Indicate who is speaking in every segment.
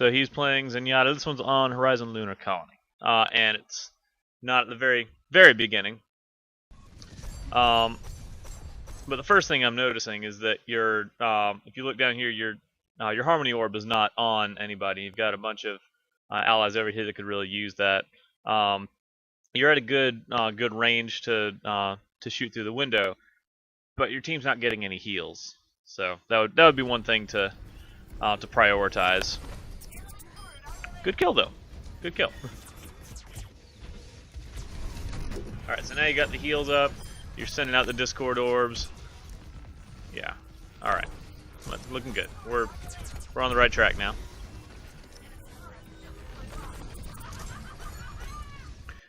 Speaker 1: So he's playing Zenyatta. This one's on Horizon Lunar Colony, and it's not at the very beginning. But the first thing I'm noticing is that your if you look down here, your Harmony Orb is not on anybody. You've got a bunch of allies over here that could really use that. You're at a good range to shoot through the window, but your team's not getting any heals. So that would be one thing to prioritize. Good kill though. Good kill. All right, so now you got the heals up. You're sending out the Discord orbs. Yeah. All right. Looking good. We're on the right track now.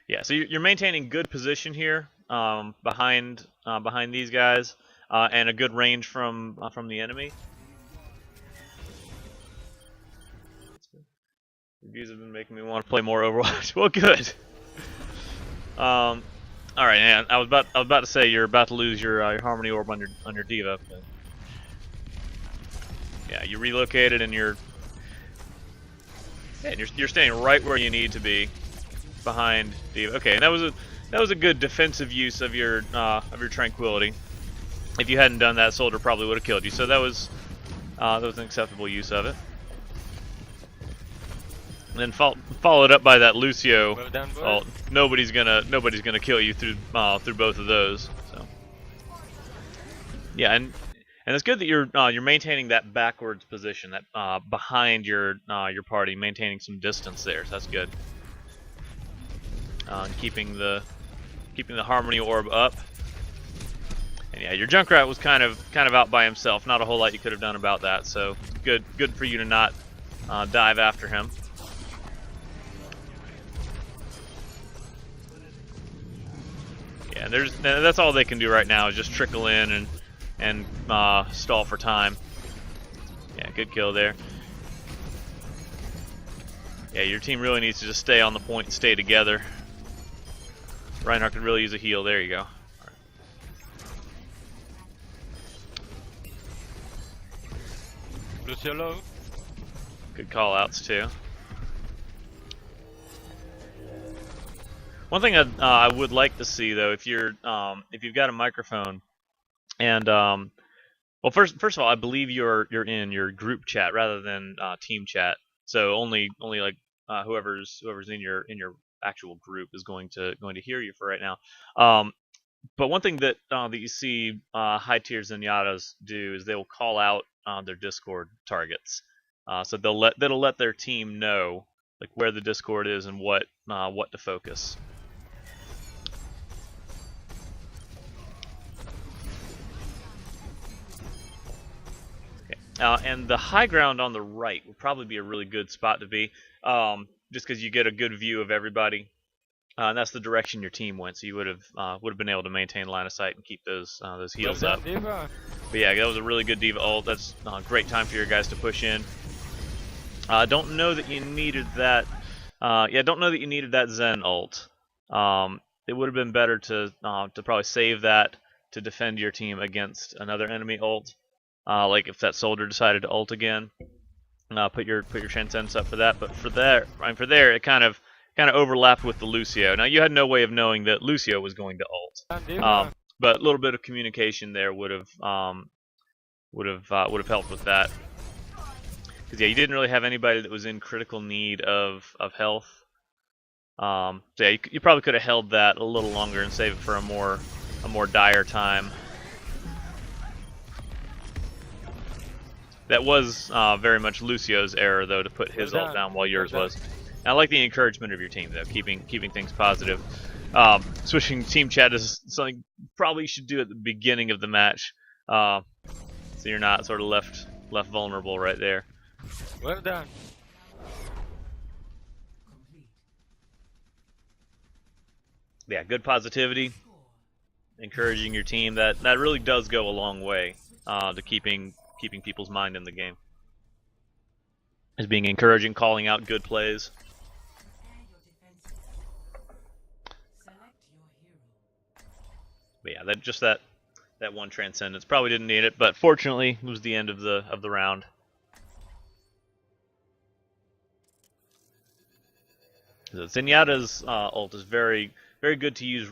Speaker 1: Yeah. So you're maintaining good position here behind these guys and a good range from the enemy. Reviews have been making me want to play more Overwatch. Well, good. All right, man. I was about to say you're about to lose your Harmony Orb on your D.Va. But yeah, you relocated and you're standing right where you need to be behind D.Va. Okay, and that was a good defensive use of your tranquility. If you hadn't done that, Soldier probably would have killed you. So that was an acceptable use of it. And then followed up by that Lucio ult. Nobody's gonna kill you through both of those. So yeah, and it's good that you're maintaining that backwards position, that behind your party, maintaining some distance there. So that's good. Keeping the Harmony Orb up. And yeah, your Junkrat was kind of out by himself. Not a whole lot you could have done about that. So good for you to not dive after him. Yeah, that's all they can do right now is just trickle in and stall for time. Yeah, good kill there. Yeah, your team really needs to just stay on the point and stay together. Reinhardt could really use a heal. There you go.
Speaker 2: Lucio low.
Speaker 1: Good call outs too. One thing I would like to see though, if you've got a microphone, and well, first of all, I believe you're in your group chat rather than team chat. So only like whoever's in your actual group is going to hear you for right now. But one thing that you see high tier Zenyatas do is they will call out their Discord targets. So that'll let their team know like where the Discord is and what to focus. And the high ground on the right would probably be a really good spot to be, just because you get a good view of everybody, and that's the direction your team went. So you would have been able to maintain line of sight and keep those heals up. But yeah, that was a really good D.Va ult. That's a great time for your guys to push in. Don't know that you needed that. Don't know that you needed that Zen ult. It would have been better to probably save that to defend your team against another enemy ult. Like if that Soldier decided to ult again, put your Transcendence up for that. But for there, it kind of overlapped with the Lucio. Now you had no way of knowing that Lucio was going to ult, but a little bit of communication there would have helped with that. Because yeah, you didn't really have anybody that was in critical need of health. So yeah, you probably could have held that a little longer and saved it for a more dire time. That was very much Lucio's error, though, to put his ult down while yours was. And I like the encouragement of your team, though, keeping things positive. Switching team chat is something you probably should do at the beginning of the match, so you're not sort of left vulnerable right there.
Speaker 2: Well done.
Speaker 1: Yeah, good positivity, encouraging your team. That really does go a long way to keeping people's mind in the game. Is being encouraging, calling out good plays. But yeah, that one Transcendence probably didn't need it, but fortunately it was the end of the round. So Zenyatta's ult is very good to use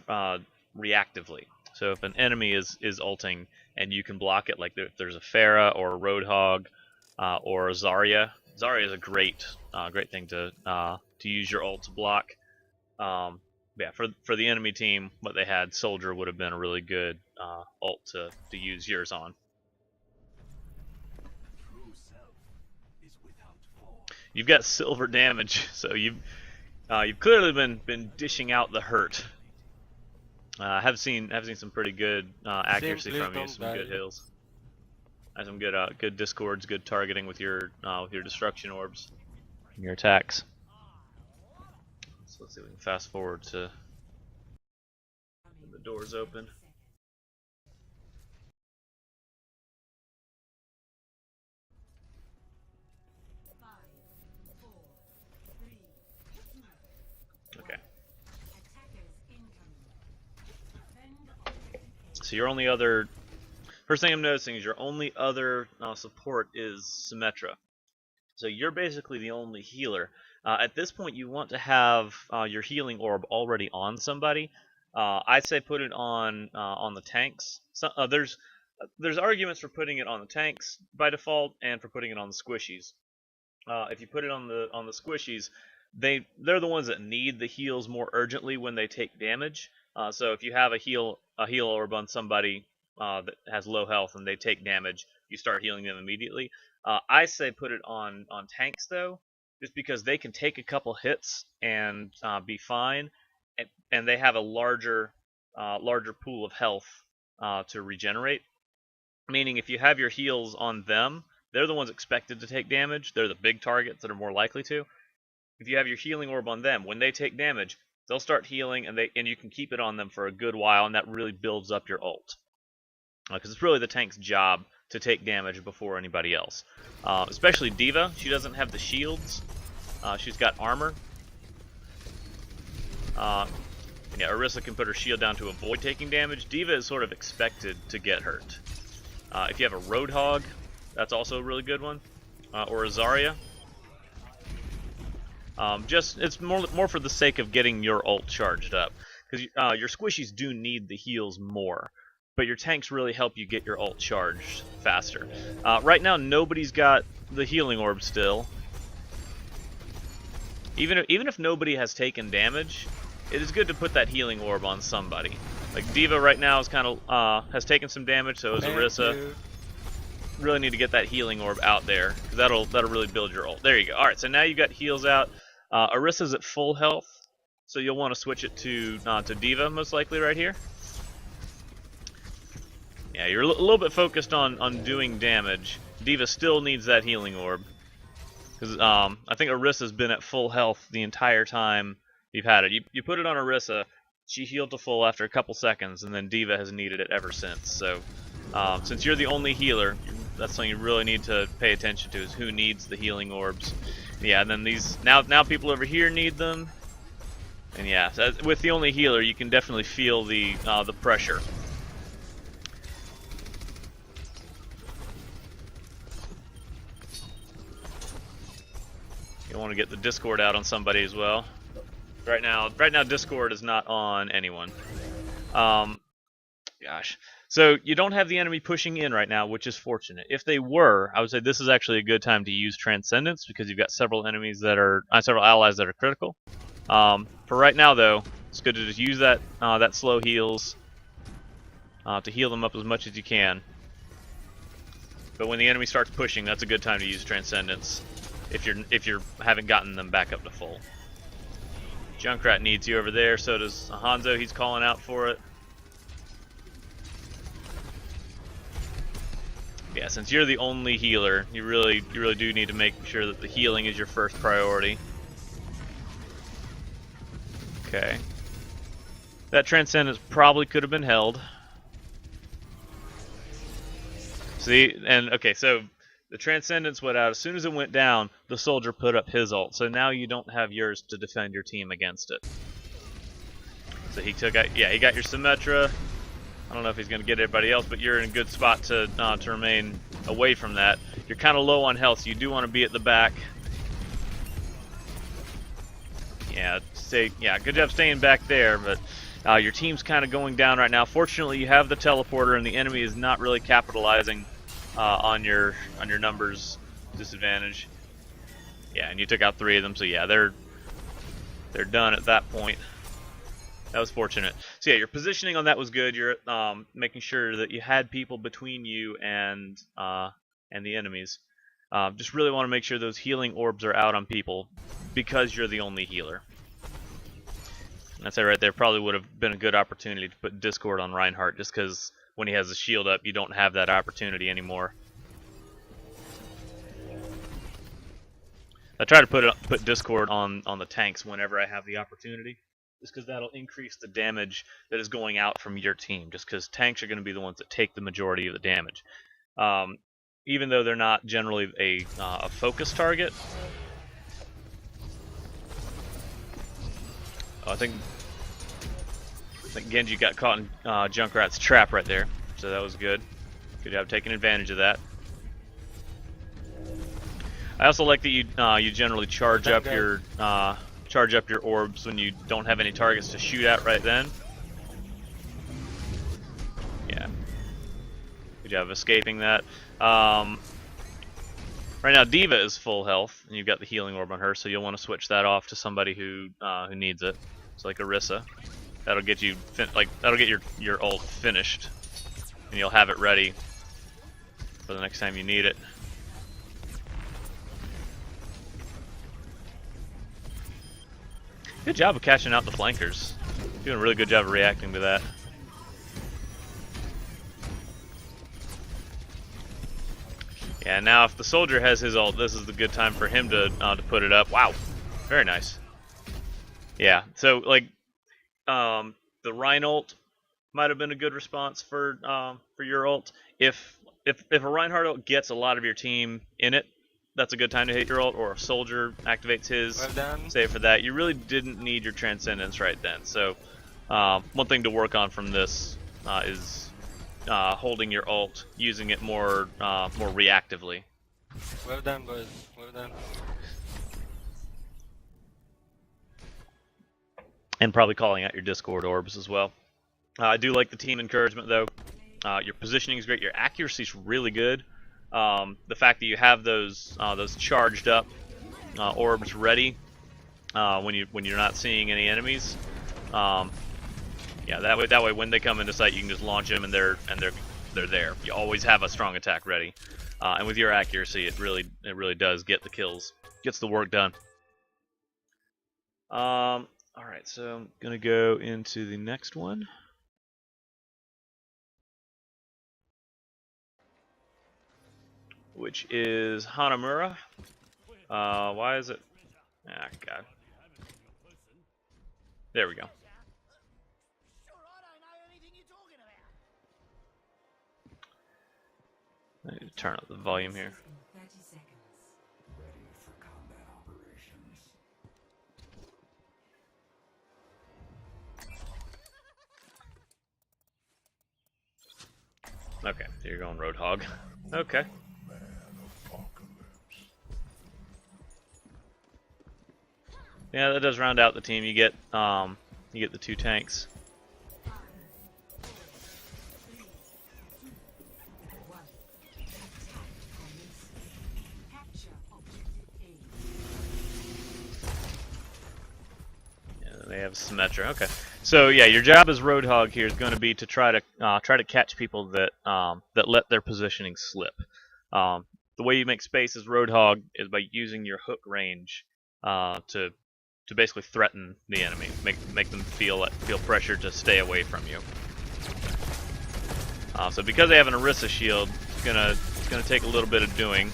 Speaker 1: reactively. So if an enemy is ulting and you can block it, like if there's a Pharah or a Roadhog or a Zarya. Zarya is a great thing to use your ult to block. Yeah, for the enemy team, what they had, Soldier would have been a really good ult to use yours on. You've got silver damage, so you've clearly been dishing out the hurt. Have seen some pretty good accuracy from you, some good hills, and some good discords, good targeting with your destruction orbs, and your attacks. So let's see if we can fast forward to when the doors open. Okay. So your only other, first thing I'm noticing is your only other support is Symmetra. So you're basically the only healer. At this point, you want to have your healing orb already on somebody. I'd say put it on the tanks. So, there's arguments for putting it on the tanks by default and for putting it on the squishies. If you put it on the squishies, they're the ones that need the heals more urgently when they take damage. So if you have a heal orb on somebody that has low health and they take damage, you start healing them immediately. I say put it on tanks though, just because they can take a couple hits and be fine, and they have a larger pool of health to regenerate. Meaning, if you have your heals on them, they're the ones expected to take damage. They're the big targets that are more likely to. If you have your healing orb on them, when they take damage, they'll start healing, and you can keep it on them for a good while, and that really builds up your ult. Because it's really the tank's job to take damage before anybody else. Especially D.Va, she doesn't have the shields. She's got armor. Yeah, Orisa can put her shield down to avoid taking damage. D.Va is sort of expected to get hurt. If you have a Raodhog, that's also a really good one. Or a Zarya. It's more for the sake of getting your ult charged up. Because your squishies do need the heals more. But your tanks really help you get your ult charged faster. Right now, nobody's got the healing orb still. Even if nobody has taken damage, it is good to put that healing orb on somebody. Like D.Va right now is kind of has taken some damage, so is Orisa. Really need to get that healing orb out there, because that'll really build your ult. There you go. All right, so now you got heals out. Orisa's at full health, so you'll want to switch it to D.Va most likely right here. Yeah, you're a little bit focused on doing damage. D.Va still needs that healing orb, because I think Orisa's been at full health the entire time you've had it. You put it on Orisa, she healed to full after a couple seconds, and then D.Va has needed it ever since. So since you're the only healer, that's something you really need to pay attention to, is who needs the healing orbs. Yeah, and then these now people over here need them, and yeah, so with the only healer, you can definitely feel the pressure. You want to get the Discord out on somebody as well. Right now Discord is not on anyone. Gosh. So you don't have the enemy pushing in right now, which is fortunate. If they were, I would say this is actually a good time to use Transcendence, because you've got several allies that are critical. For right now, though, it's good to just use that slow heals to heal them up as much as you can. But when the enemy starts pushing, that's a good time to use Transcendence if you haven't gotten them back up to full. Junkrat needs you over there, so does Hanzo. He's calling out for it. Yeah, since you're the only healer, you really do need to make sure that the healing is your first priority. Okay. That Transcendence probably could have been held. See, and okay, so the Transcendence went out. As soon as it went down, the Soldier put up his ult. So now you don't have yours to defend your team against it. So he took out, yeah, he got your Symmetra. I don't know if he's going to get everybody else, but you're in a good spot to remain away from that. You're kind of low on health, so you do want to be at the back. Yeah, stay. Yeah, good job staying back there, but your team's kind of going down right now. Fortunately, you have the teleporter, and the enemy is not really capitalizing on your numbers disadvantage. Yeah, and you took out 3 of them, so yeah, they're done at that point. That was fortunate. So yeah, your positioning on that was good. You're making sure that you had people between you and the enemies. Just really want to make sure those healing orbs are out on people because you're the only healer. That's it right there. Probably would have been a good opportunity to put Discord on Reinhardt, just because when he has a shield up, you don't have that opportunity anymore. I try to put Discord on the tanks whenever I have the opportunity, just because that'll increase the damage that is going out from your team, just because tanks are going to be the ones that take the majority of the damage. Even though they're not generally a focus target. Oh, I think Genji got caught in Junkrat's trap right there, so that was good. Good job taking advantage of that. I also like that you generally charge up your orbs when you don't have any targets to shoot at right then. Yeah. Good job of escaping that. Right now Diva is full health, and you've got the healing orb on her, so you'll want to switch that off to somebody who needs it. So like Orisa, that'll get you your ult finished, and you'll have it ready for the next time you need it. Good job of catching out the flankers. Doing a really good job of reacting to that. Yeah, now if the soldier has his ult, this is the good time for him to put it up. Wow, very nice. Yeah, so like the Rein ult might have been a good response for your ult. If a Reinhardt ult gets a lot of your team in it, that's a good time to hit your ult, or a soldier activates his.
Speaker 2: Well done.
Speaker 1: Save for that. You really didn't need your Transcendence right then. So one thing to work on from this is holding your ult, using it more reactively.
Speaker 2: Well done, boys. Well done.
Speaker 1: And probably calling out your Discord orbs as well. I do like the team encouragement though. Your positioning is great. Your accuracy is really good. The fact that you have those charged up orbs ready when you're not seeing any enemies. Yeah, that way when they come into sight, you can just launch them and they're there. You always have a strong attack ready. And with your accuracy, it really does get the kills, gets the work done. All right, so I'm gonna go into the next one. Which is Hanamura. Why is it? Ah, God. There we go. I need to turn up the volume here. Okay, so you're going Roadhog. Okay. Yeah, that does round out the team. You get the 2 tanks. Yeah, they have Symmetra. Okay. So yeah, your job as Roadhog here is going to be to try to catch people that that let their positioning slip. The way you make space as Roadhog is by using your hook range to basically threaten the enemy, make them feel pressure to stay away from you. So because they have an Orisa shield, it's gonna take a little bit of doing.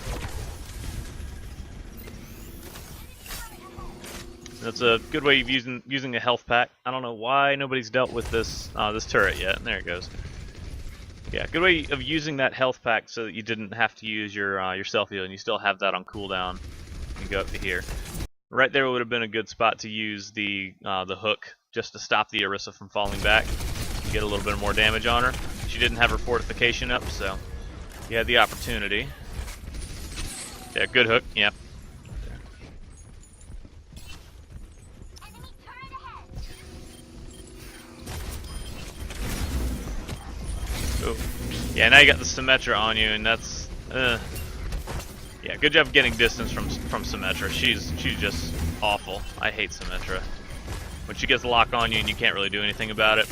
Speaker 1: That's a good way of using a health pack. I don't know why nobody's dealt with this turret yet. There it goes. Yeah, good way of using that health pack so that you didn't have to use your self heal, and you still have that on cooldown. You can go up to here. Right there would have been a good spot to use the hook just to stop the Orisa from falling back. Get a little bit more damage on her. She didn't have her fortification up, so you had the opportunity. Yeah, good hook. Yep. Oh. Yeah, now you got the Symmetra on you, and that's yeah, good job getting distance from Symmetra. She's just awful. I hate Symmetra. When she gets the lock on you and you can't really do anything about it.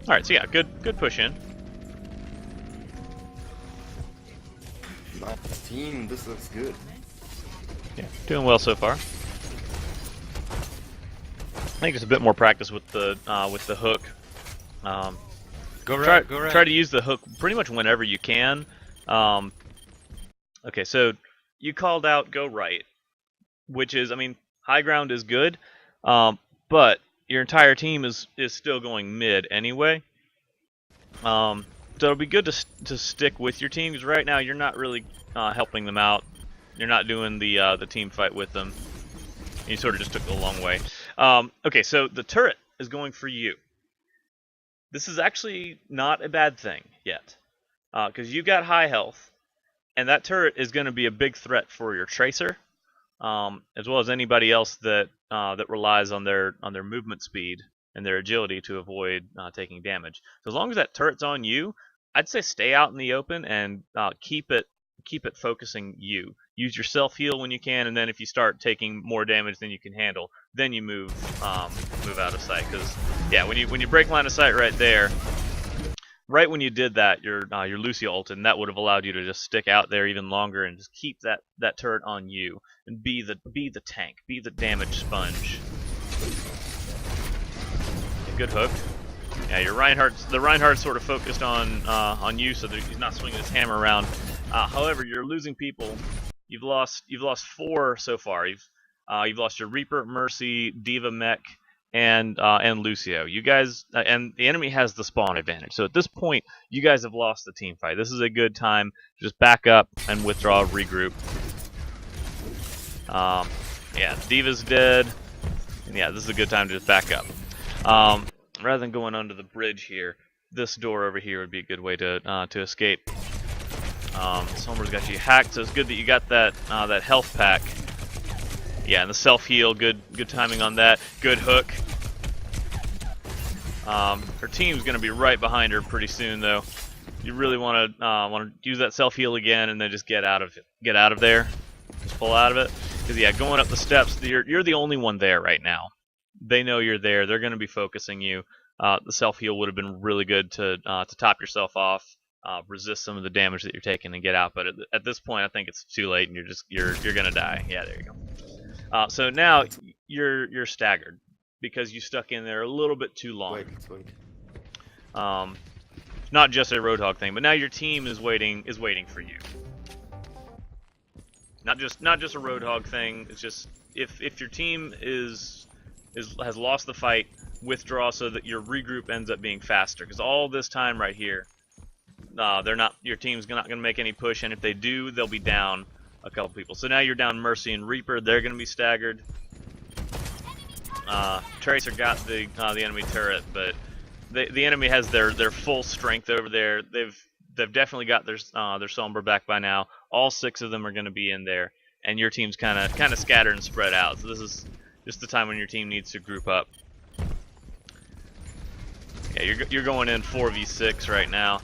Speaker 1: Alright, so yeah, good push in.
Speaker 3: Nice team, this looks good.
Speaker 1: Yeah, doing well so far. I think just a bit more practice with the hook.
Speaker 2: Go right, go right.
Speaker 1: Try to use the hook pretty much whenever you can. Okay, so you called out go right, which is, I mean, high ground is good, but your entire team is still going mid anyway. So it'll be good to stick with your team, because right now you're not really helping them out. You're not doing the team fight with them. You sort of just took the long way. Okay, so the turret is going for you. This is actually not a bad thing yet, because you got high health, and that turret is going to be a big threat for your Tracer, as well as anybody else that relies on their movement speed and their agility to avoid taking damage. So as long as that turret's on you, I'd say stay out in the open and keep it focusing you. Use your self heal when you can, and then if you start taking more damage than you can handle, then you move out of sight. Because yeah, when you break line of sight right there, right when you did that, your Lucio ulted, and that would have allowed you to just stick out there even longer and just keep that turret on you and be the tank, be the damage sponge. Good hook. Yeah, the Reinhardt's sort of focused on you, so that he's not swinging his hammer around. However, you're losing people. You've lost 4 so far. You've lost your Reaper, Mercy, Diva, Mech, and Lucio. You guys and the enemy has the spawn advantage. So at this point, you guys have lost the team fight. This is a good time to just back up and withdraw, regroup. Yeah, Diva's dead, and yeah, this is a good time to just back up. Rather than going under the bridge here, this door over here would be a good way to escape. Sombra's got you hacked, so it's good that you got that health pack. Yeah, and the self heal, good timing on that. Good hook. Her team's gonna be right behind her pretty soon, though. You really want to use that self heal again, and then just get out of there. Just pull out of it, because yeah, going up the steps, you're the only one there right now. They know you're there. They're gonna be focusing you. The self heal would have been really good to top yourself off. Resist some of the damage that you're taking and get out, but at this point I think it's too late and you're gonna die. Yeah, there you go. So now you're staggered because you stuck in there a little bit too long.
Speaker 3: Wait.
Speaker 1: Not just a Roadhog thing, but now your team is waiting for you. Not just a Roadhog thing. It's just if your team has lost the fight, withdraw so that your regroup ends up being faster, because all this time right here, your team's not going to make any push, and if they do, they'll be down a couple people. So now you're down Mercy and Reaper. They're going to be staggered. Tracer got the enemy turret, but the enemy has their full strength over there. They've definitely got their Sombra back by now. All 6 of them are going to be in there, and your team's kind of scattered and spread out. So this is just the time when your team needs to group up. Yeah, you're going in 4v6 right now.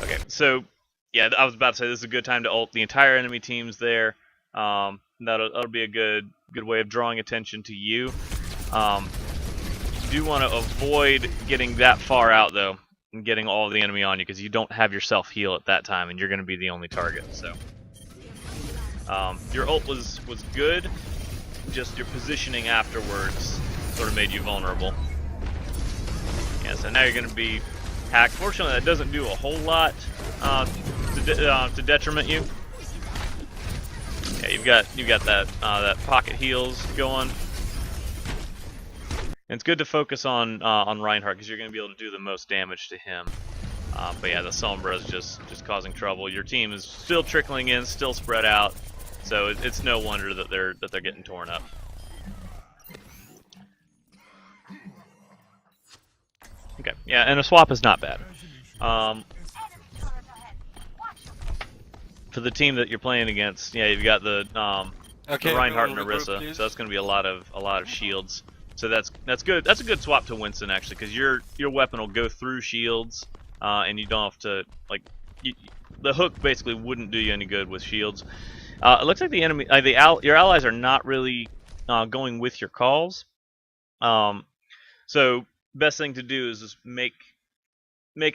Speaker 1: Okay, so yeah, I was about to say this is a good time to ult. The entire enemy team's there. That'll be a good way of drawing attention to you. You do want to avoid getting that far out though, and getting all the enemy on you, because you don't have your self heal at that time, and you're going to be the only target. So your ult was good. Just your positioning afterwards sort of made you vulnerable. Yeah, so now you're going to be hacked. Fortunately, that doesn't do a whole lot to detriment you. Yeah, you've got that pocket heals going. And it's good to focus on Reinhardt, because you're going to be able to do the most damage to him. But yeah, the Sombra is just causing trouble. Your team is still trickling in, still spread out, so it's no wonder that they're getting torn up. Okay, yeah, and a swap is not bad. for the team that you're playing against, yeah, you've got the Reinhardt and Orisa, so that's going to be a lot of shields. So that's good. That's a good swap to Winston actually, because your weapon will go through shields, and you don't have to the hook basically wouldn't do you any good with shields. It looks like the enemy, your allies are not really going with your calls. So best thing to do is just make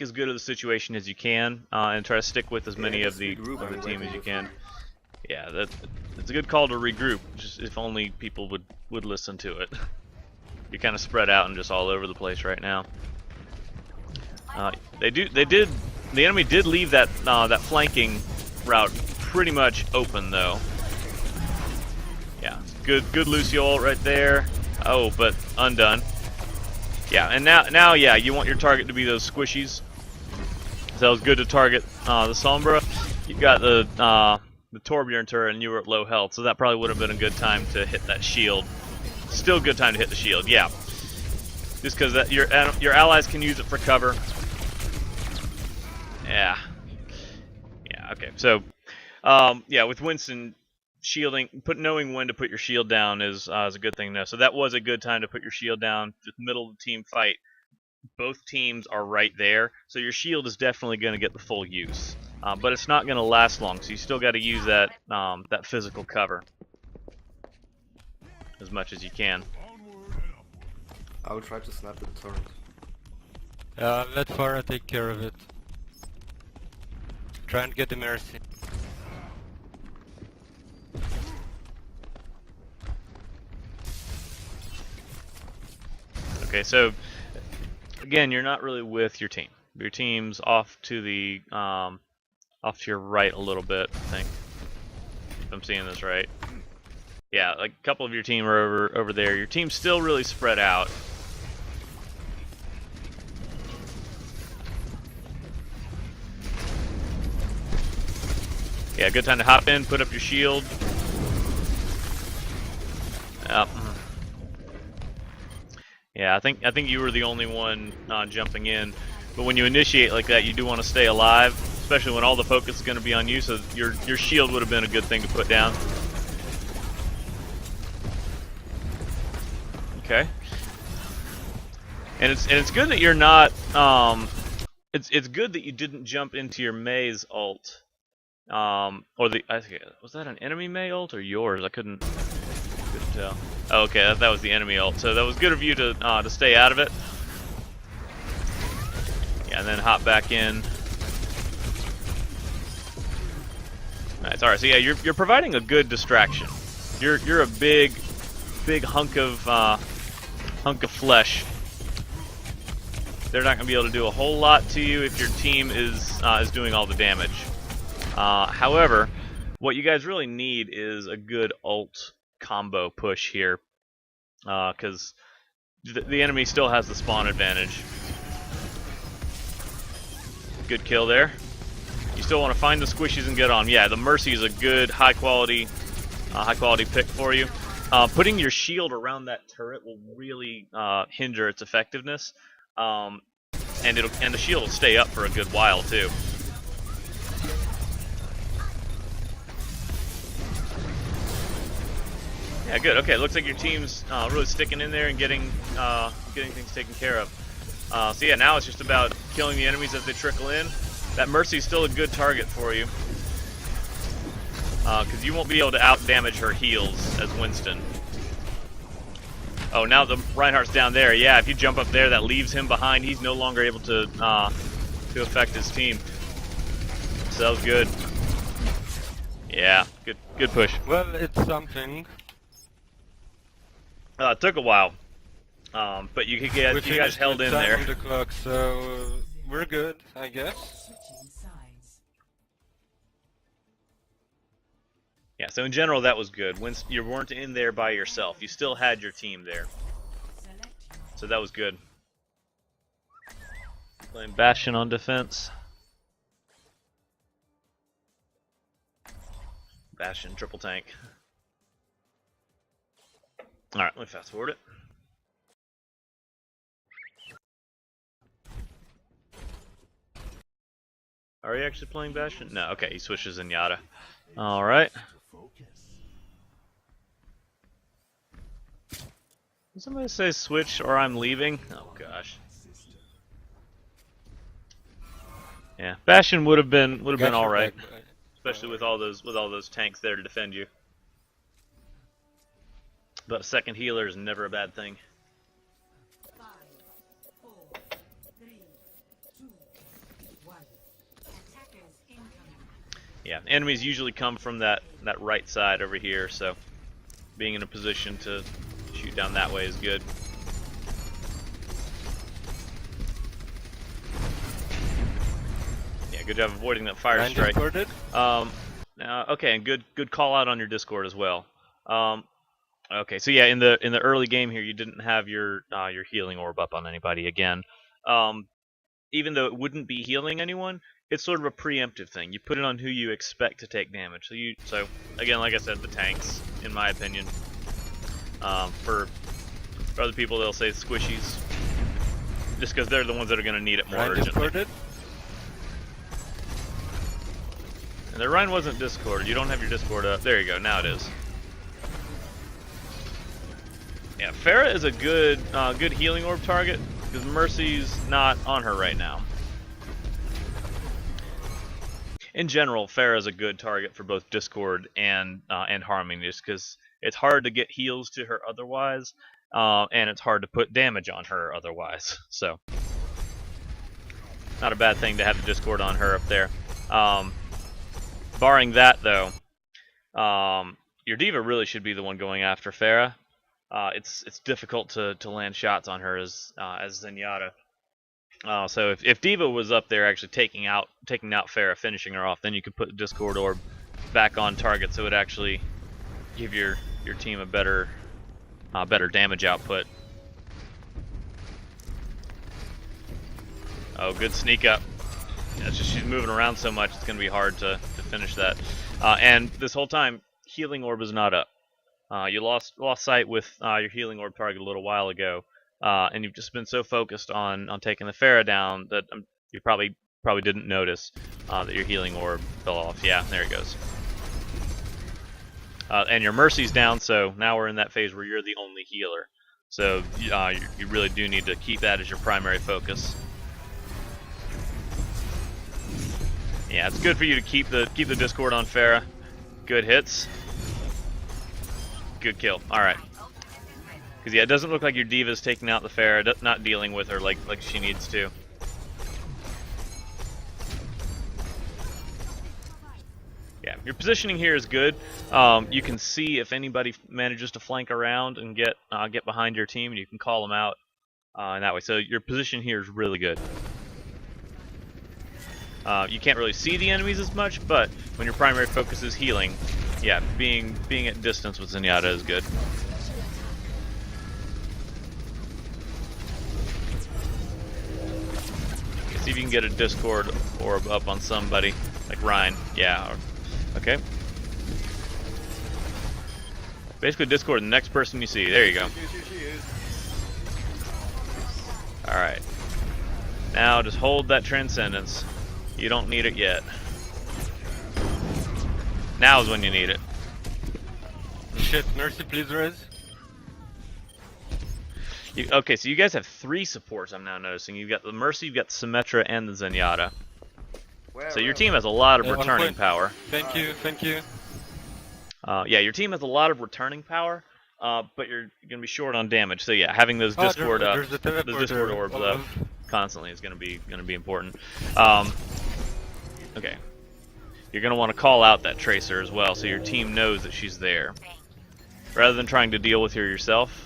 Speaker 1: as good of the situation as you can, and try to stick with as many of the team as you can. Yeah, it's a good call to regroup. Just if only people would listen to it. You're kind of spread out and just all over the place right now. The enemy did leave that flanking route pretty much open though. Yeah, good Lucio ult right there. Oh, but undone. Yeah, and now yeah, you want your target to be those squishies. So that was good to target the Sombra. You've got the Torbjorn turret and you were at low health, so that probably would have been a good time to hit that shield. Still a good time to hit the shield, yeah. Just because your allies can use it for cover. Yeah. Yeah, okay. So, yeah, with Winston, shielding, knowing when to put your shield down is a good thing to know. So that was a good time to put your shield down. The middle of the team fight. Both teams are right there, so your shield is definitely going to get the full use. But it's not going to last long, so you still got to use that physical cover as much as you can.
Speaker 3: I will try to snap the turret.
Speaker 2: Let Pharah take care of it. Try and get the Mercy.
Speaker 1: Okay, so again, you're not really with your team. Your team's off to the off to your right a little bit, I think. If I'm seeing this right. Yeah, like a couple of your team are over there. Your team's still really spread out. Yeah, good time to hop in, put up your shield. Yep. Yeah, I think you were the only one jumping in. But when you initiate like that, you do want to stay alive, especially when all the focus is going to be on you. So your shield would have been a good thing to put down. Okay. And it's good that you're not. It's good that you didn't jump into your Mei's ult. Or was that an enemy Mei ult or yours? I couldn't tell. Oh, okay, that was the enemy ult. So that was good of you to stay out of it. Yeah, and then hop back in. Alright, alright. So yeah, you're providing a good distraction. You're a big hunk of flesh. They're not gonna be able to do a whole lot to you if your team is doing all the damage. However, what you guys really need is a good ult combo push here, because the enemy still has the spawn advantage. Good kill there. You still want to find the squishies and get on. Yeah, the Mercy is a good high quality pick for you. Putting your shield around that turret will really hinder its effectiveness, and the shield will stay up for a good while too. Yeah, good. Okay, looks like your team's really sticking in there and getting things taken care of. So yeah, now it's just about killing the enemies as they trickle in. That Mercy's still a good target for you, because you won't be able to out-damage her heals as Winston. Oh, now the Reinhardt's down there. Yeah, if you jump up there, that leaves him behind. He's no longer able to affect his team. So that was good. Yeah, good push.
Speaker 2: Well, it's something.
Speaker 1: It took a while, but you guys held in there.
Speaker 2: The clock, so we're good, I guess.
Speaker 1: Yeah, so in general that was good. When you weren't in there by yourself, you still had your team there, so that was good. Playing Bastion on defense. Bastion triple tank. Alright, let me fast forward it. Are you actually playing Bastion? No, okay, he switches Zenyatta. Alright. Did somebody say switch or I'm leaving? Oh gosh. Yeah, Bastion would have been alright. Especially with all those tanks there to defend you. But a second healer is never a bad thing.
Speaker 4: 5, 4, 3, 2, 1. Attackers incoming.
Speaker 1: Yeah, enemies usually come from that right side over here, so being in a position to shoot down that way is good. Yeah, good job avoiding that fire strike. Now, okay, and good call out on your Discord as well. Okay, so yeah, in the early game here, you didn't have your healing orb up on anybody again. Even though it wouldn't be healing anyone, it's sort of a preemptive thing. You put it on who you expect to take damage. So again, like I said, the tanks, in my opinion. For other people, they'll say squishies, just because they're the ones that are going to need it more urgently. And the Rhine wasn't Discord. You don't have your Discord up. There you go. Now it is. Yeah, Pharah is a good healing orb target because Mercy's not on her right now. In general, Pharah is a good target for both Discord and Harming, just because it's hard to get heals to her otherwise, and it's hard to put damage on her otherwise. So, not a bad thing to have the Discord on her up there. Barring that, though, your D.Va really should be the one going after Pharah. It's difficult to land shots on her as Zenyatta. So if D.Va was up there actually taking out Pharah, finishing her off, then you could put the Discord orb back on target, so it would actually give your team a better damage output. Oh, good sneak up. Yeah, it's just she's moving around so much, it's going to be hard to finish that. And this whole time, healing orb is not up. You lost sight with your healing orb target a little while ago, and you've just been so focused on taking the Pharah down that you probably didn't notice that your healing orb fell off. Yeah, there it goes. And your Mercy's down, so now we're in that phase where you're the only healer. So you really do need to keep that as your primary focus. Yeah, it's good for you to keep the Discord on Pharah. Good hits. Good kill. All right. Because yeah, it doesn't look like your D.Va's taking out the Pharah, not dealing with her like she needs to. Yeah, your positioning here is good. You can see if anybody manages to flank around and get behind your team, and you can call them out in that way. So your position here is really good. You can't really see the enemies as much, but when your primary focus is healing, yeah, being at distance with Zenyatta is good. See if you can get a Discord orb up on somebody, like Ryan. Yeah, okay. Basically Discord the next person you see. There you go. Alright. Now just hold that Transcendence. You don't need it yet. Now is when you need it.
Speaker 2: Shit, Mercy, please res.
Speaker 1: Okay, so you guys have 3 supports I'm now noticing. You've got the Mercy, you've got the Symmetra, and the Zenyatta. So your team has a lot of returning power.
Speaker 2: Thank you.
Speaker 1: Yeah, your team has a lot of returning power, but you're going to be short on damage. So yeah, having those Discord those Discord orbs up constantly is going to be important. Okay. You're going to want to call out that Tracer as well, so your team knows that she's there. Rather than trying to deal with her yourself.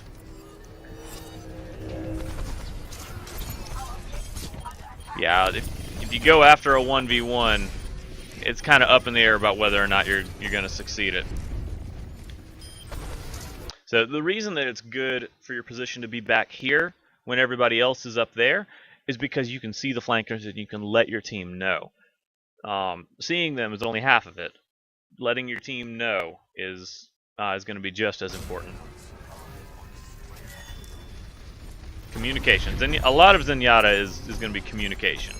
Speaker 1: Yeah, if you go after a 1v1, it's kind of up in the air about whether or not you're going to succeed it. So the reason that it's good for your position to be back here when everybody else is up there is because you can see the flankers and you can let your team know. Seeing them is only half of it. Letting your team know is going to be just as important. Communication. A lot of Zenyatta is going to be communication.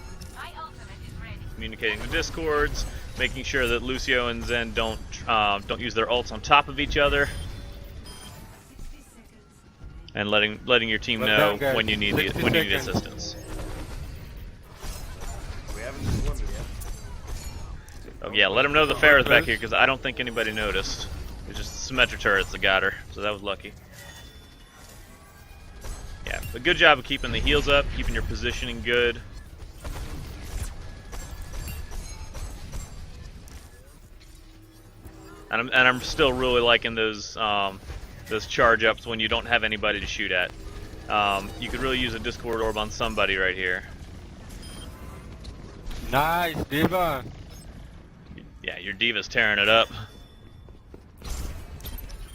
Speaker 1: communicating the discords, making sure that Lucio and Zen don't use their ults on top of each other, and letting your team
Speaker 2: Well
Speaker 1: know
Speaker 2: done, guys.
Speaker 1: when you need
Speaker 2: 60 seconds.
Speaker 1: assistance.
Speaker 3: We haven't won yet.
Speaker 1: Oh yeah, let them know the Pharah's back here because I don't think anybody noticed. It's just the Symmetra turrets that got her, so that was lucky. Yeah, but good job of keeping the heals up, keeping your positioning good. And I'm still really liking those charge ups when you don't have anybody to shoot at. You could really use a Discord orb on somebody right here.
Speaker 2: Nice, Diva.
Speaker 1: Yeah, your Diva's tearing it up.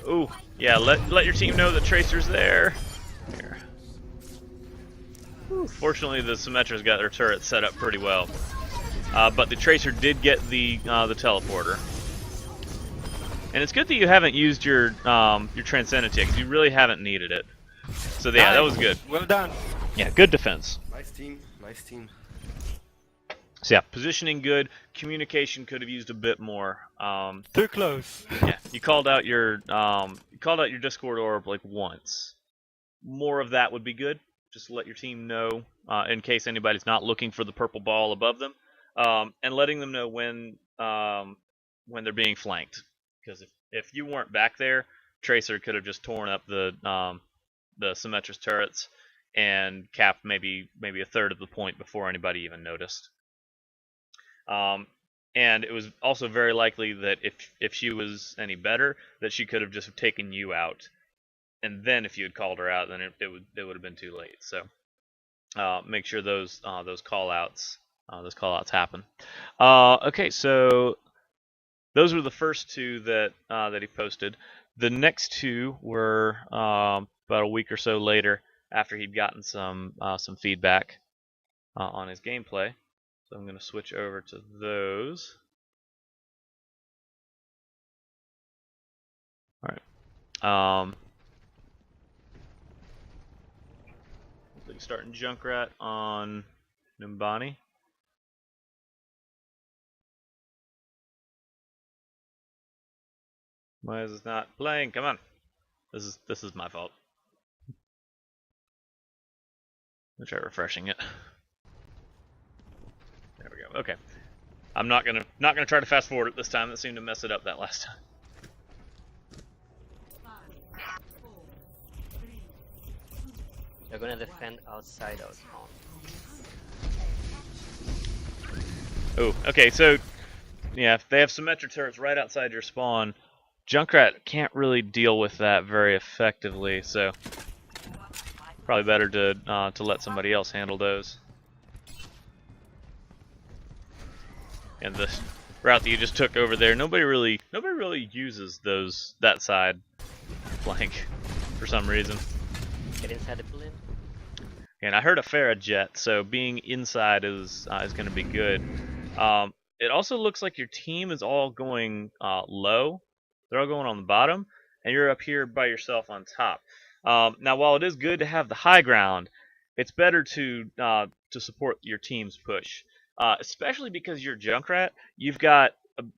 Speaker 1: Ooh, yeah, let your team know that Tracer's there. Here. Ooh, fortunately, the Symmetra's got their turret set up pretty well. But the Tracer did get the teleporter. And it's good that you haven't used your Transcendence yet, because you really haven't needed it. So yeah, that was good.
Speaker 2: Well done.
Speaker 1: Yeah, good defense.
Speaker 3: Nice team, nice team.
Speaker 1: So yeah, positioning good. Communication could have used a bit more.
Speaker 2: Too close.
Speaker 1: Yeah, you called out your Discord orb like once. More of that would be good. Just let your team know in case anybody's not looking for the purple ball above them, and letting them know when they're being flanked. Because if you weren't back there, Tracer could have just torn up the Symmetra's turrets and capped maybe a third of the point before anybody even noticed. And it was also very likely that if she was any better, that she could have just taken you out, and then if you had called her out, then it would have been too late. So make sure those call outs happen. Okay, so those were the first two that he posted. The next two were about a week or so later, after he'd gotten some feedback on his gameplay. So I'm going to switch over to those. All right. Starting Junkrat on Numbani. Why is this not playing? Come on. This is my fault. Let's try refreshing it. There we go. Okay. I'm not gonna try to fast forward it this time. That seemed to mess it up that last time.
Speaker 4: 5, 4, 3,
Speaker 5: They're gonna defend outside our spawn.
Speaker 1: Oh, okay. So yeah, if they have Symmetra turrets right outside your spawn, Junkrat can't really deal with that very effectively. So probably better to let somebody else handle those. And the route that you just took over there, nobody really uses that side flank for some reason.
Speaker 5: Get inside the balloon.
Speaker 1: And I heard a Pharah jet, so being inside is going to be good. It also looks like your team is all going low. They're all going on the bottom, and you're up here by yourself on top. Now, while it is good to have the high ground, it's better to support your team's push. Especially because you're Junkrat, you've got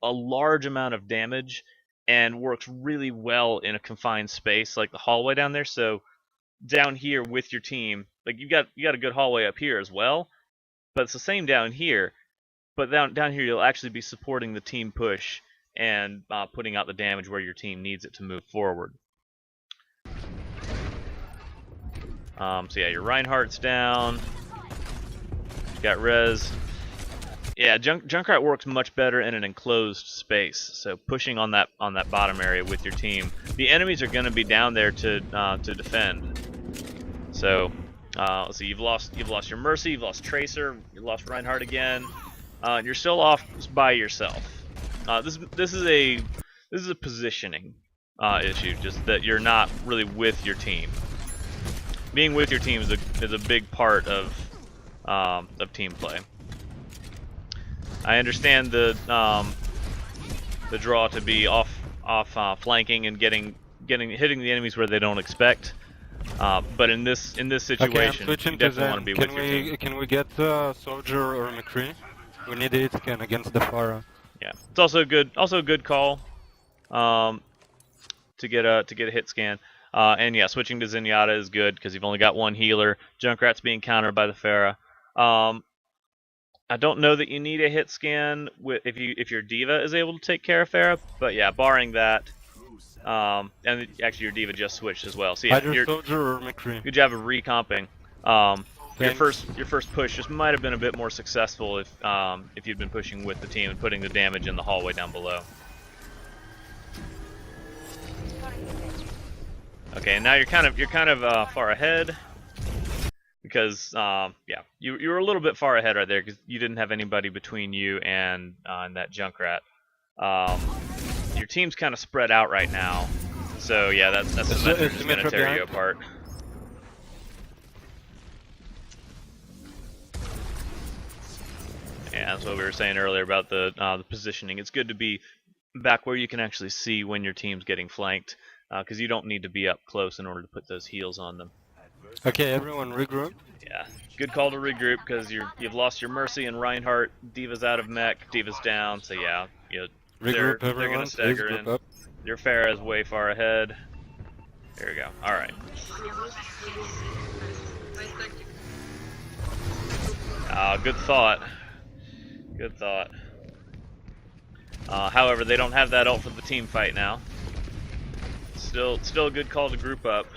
Speaker 1: a large amount of damage and works really well in a confined space like the hallway down there. So down here with your team, like you got a good hallway up here as well, but it's the same down here. But down here you'll actually be supporting the team push and putting out the damage where your team needs it to move forward. So yeah, your Reinhardt's down. You got res. Yeah, Junkrat works much better in an enclosed space. So pushing on that bottom area with your team, the enemies are going to be down there to defend. So let's see, you've lost your Mercy, you've lost Tracer, you lost Reinhardt again. You're still off by yourself. This is a positioning issue, just that you're not really with your team. Being with your team is a big part of team play. I understand the draw to be off flanking and hitting the enemies where they don't expect. But in this situation,
Speaker 2: Okay, I'm switching
Speaker 1: you
Speaker 2: to
Speaker 1: definitely want to
Speaker 2: Zen.
Speaker 1: be with your team.
Speaker 2: Can we get Soldier or McCree? We need it again against the Pharah.
Speaker 1: Yeah, it's also a good call to get a hit scan. And yeah, switching to Zenyatta is good because you've only got one healer. Junkrat's being countered by the Pharah. I don't know that you need a hit scan if your D.Va is able to take care of Pharah, but yeah, barring that, and actually your D.Va just switched as well. So yeah,
Speaker 2: Either Soldier or McCree.
Speaker 1: good job of recomping. Your first push just might have been a bit more successful if you'd been pushing with the team and putting the damage in the hallway down below. Okay, and now you're kind of far ahead because yeah, you were a little bit far ahead right there because you didn't have anybody between you and that Junkrat. Your team's kind of spread out right now, so yeah, that's the message that's going to tear you apart. Yeah, that's what we were saying earlier about the positioning. It's good to be back where you can actually see when your team's getting flanked, because you don't need to be up close in order to put those heals on them.
Speaker 2: Okay, everyone regroup.
Speaker 1: Yeah, good call to regroup because you've lost your Mercy and Reinhardt. D.Va's out of mech. D.Va's down. So yeah, they're gonna stagger in.
Speaker 2: Up.
Speaker 1: Your Pharah is way far ahead. There we go. All right. Good thought. Good thought. However, they don't have that ult for the team fight now. Still a good call to group up.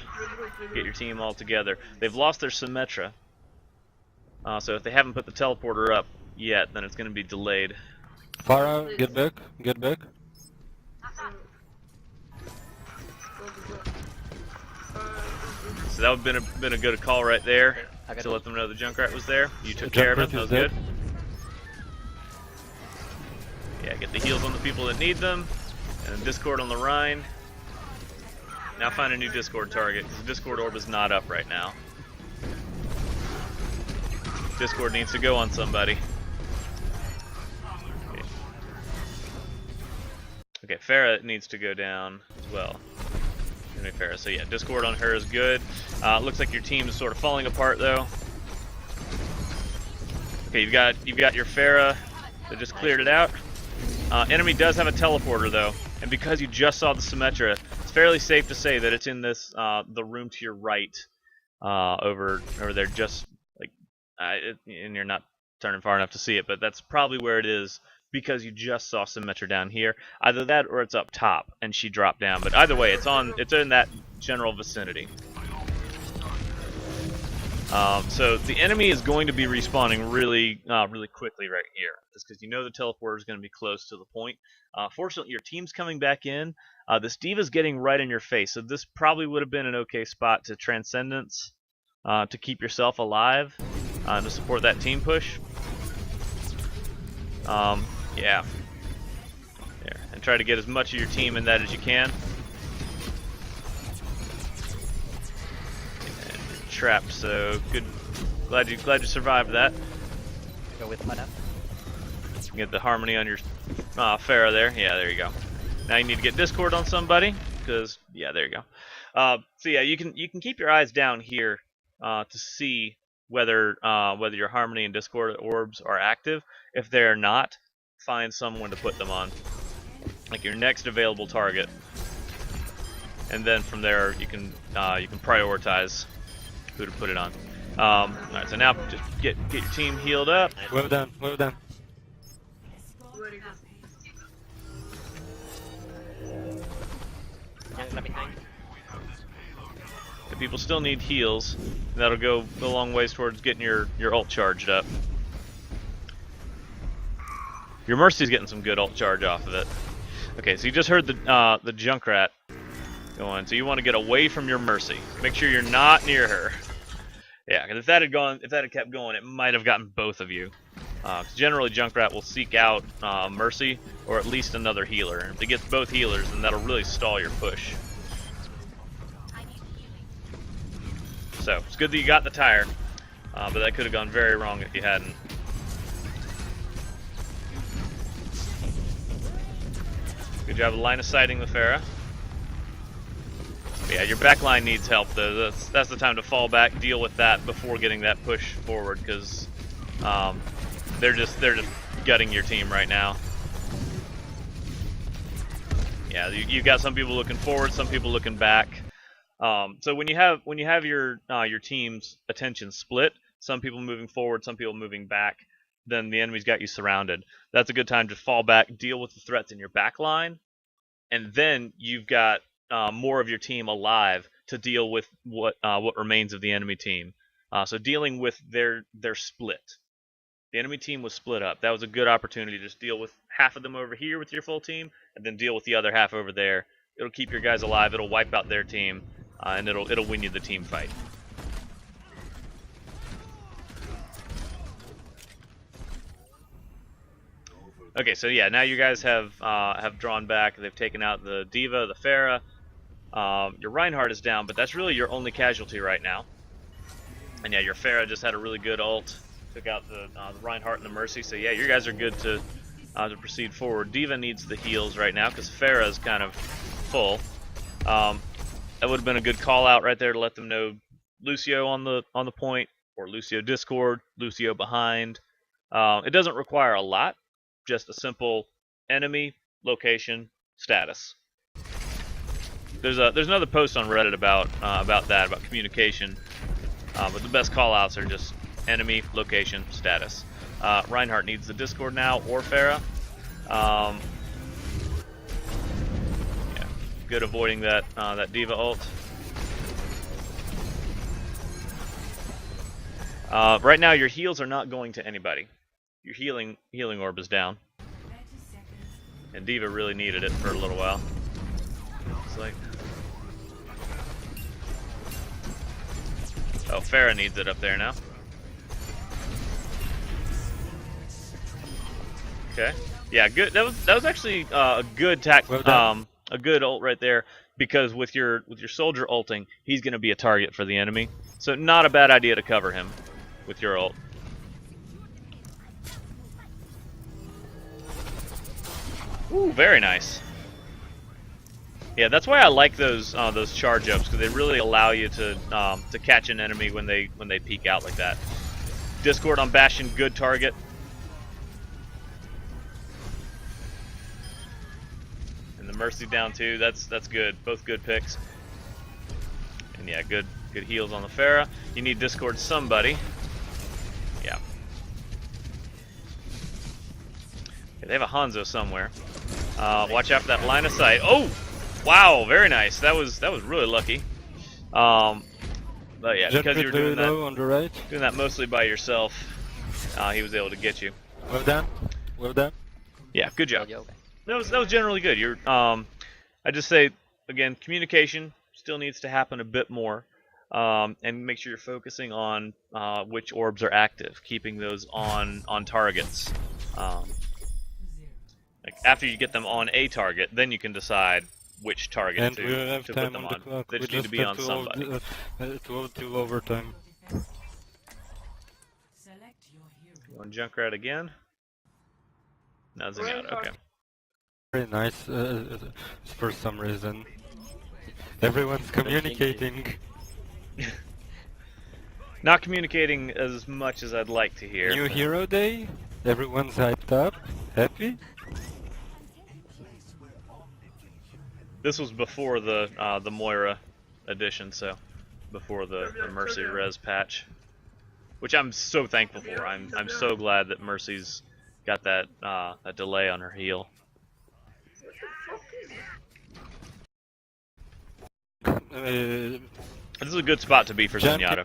Speaker 1: Get your team all together. They've lost their Symmetra. So if they haven't put the teleporter up yet, then it's going to be delayed.
Speaker 2: Pharah, get back. Get back.
Speaker 1: So that would have been a good call right there to let them know the Junkrat was there. You took care of him. That was good. Yeah, get the heals on the people that need them, and then Discord on the Rhine. Now find a new Discord target, because the Discord orb is not up right now. Discord needs to go on somebody. Okay, Pharah needs to go down as well. Pharah. So yeah, Discord on her is good. Looks like your team is sort of falling apart though. Okay, you've got your Pharah that just cleared it out. Enemy does have a teleporter though, and because you just saw the Symmetra, it's fairly safe to say that it's in this the room to your right, over there, just like, and you're not turning far enough to see it, but that's probably where it is because you just saw Symmetra down here. Either that or it's up top and she dropped down. But either way, it's in that general vicinity. So the enemy is going to be respawning really quickly right here, just because you know the teleporter is going to be close to the point. Fortunately, your team's coming back in. This D.Va's getting right in your face, so this probably would have been an okay spot to Transcendence to keep yourself alive, to support that team push. Yeah. There, and try to get as much of your team in that as you can. Trapped, so good. Glad you survived that.
Speaker 5: Go with Pharah.
Speaker 1: Get the harmony on your Pharah there. Yeah, there you go. Now you need to get Discord on somebody, because yeah, there you go. So yeah, you can keep your eyes down here to see whether your harmony and Discord orbs are active. If they're not, find someone to put them on, like your next available target, and then from there you can prioritize who to put it on. Alright, so now just get your team healed up.
Speaker 2: Well done, well done.
Speaker 5: Behind.
Speaker 1: The people still need heals. That'll go a long ways towards getting your ult charged up. Your Mercy's getting some good ult charge off of it. Okay, so you just heard the Junkrat going, so you want to get away from your Mercy. Make sure you're not near her. Yeah, because if that had kept going, it might have gotten both of you. Generally, Junkrat will seek out Mercy or at least another healer. And if it gets both healers, then that'll really stall your push. So it's good that you got the tire, but that could have gone very wrong if you hadn't. Good job of line of sighting the Pharah. Yeah, your backline needs help though. That's the time to fall back, deal with that before getting that push forward, because they're just gutting your team right now. Yeah, you've got some people looking forward, some people looking back. So when you have your team's attention split, some people moving forward, some people moving back, then the enemy's got you surrounded. That's a good time to fall back, deal with the threats in your back line, and then you've got more of your team alive to deal with what remains of the enemy team. So dealing with their split. The enemy team was split up. That was a good opportunity to just deal with half of them over here with your full team, and then deal with the other half over there. It'll keep your guys alive. It'll wipe out their team, and it'll win you the team fight. Okay, so yeah, now you guys have drawn back. They've taken out the D.Va, the Pharah. Your Reinhardt is down, but that's really your only casualty right now. And yeah, your Pharah just had a really good ult. Took out the Reinhardt and the Mercy. So yeah, you guys are good to proceed forward. D.Va needs the heals right now because Pharah is kind of full. That would have been a good call out right there to let them know Lucio on the point, or Lucio Discord, Lucio behind. It doesn't require a lot, just a simple enemy, location, status. There's another post on Reddit about communication, but the best call outs are just enemy, location, status. Reinhardt needs the Discord now, or Pharah. Yeah, good avoiding that D.Va ult. Right now, your heals are not going to anybody. Your healing orb is down, and D.Va really needed it for a little while. Looks like. Oh, Pharah needs it up there now. Okay. Yeah, good. That was actually a good a good ult right there, because with your soldier ulting, he's going to be a target for the enemy. So not a bad idea to cover him with your ult. Ooh, very nice. Yeah, that's why I like those charge ups, because they really allow you to catch an enemy when they peek out like that. Discord on Bastion, good target. And the Mercy down too. That's good. Both good picks. And yeah, good heals on the Pharah. You need Discord somebody. Yeah. Okay, they have a Hanzo somewhere. Watch out for that line of sight. Oh, wow, very nice. That was really lucky. But yeah, because you were doing that
Speaker 2: on the right.
Speaker 1: Doing that mostly by yourself, he was able to get you.
Speaker 2: Well done. Well done.
Speaker 1: Yeah, good job.
Speaker 5: Okay.
Speaker 1: That was generally good. You're I just say again, communication still needs to happen a bit more, and make sure you're focusing on which orbs are active, keeping those on targets. Like after you get them on a target, then you can decide which target to put them on. They just need to be on somebody.
Speaker 2: 12 till overtime.
Speaker 4: Select your hero.
Speaker 1: One Junkrat again. No, Zenyatta. Okay.
Speaker 2: Very nice for some reason. Everyone's communicating.
Speaker 1: Not communicating as much as I'd like to hear.
Speaker 2: New Hero Day? Everyone's hyped up? Happy?
Speaker 1: This was before the Moira edition, so before the Mercy res patch, which I'm so thankful for. I'm so glad that Mercy's got that delay on her heal. This is a good spot to be for Zenyatta.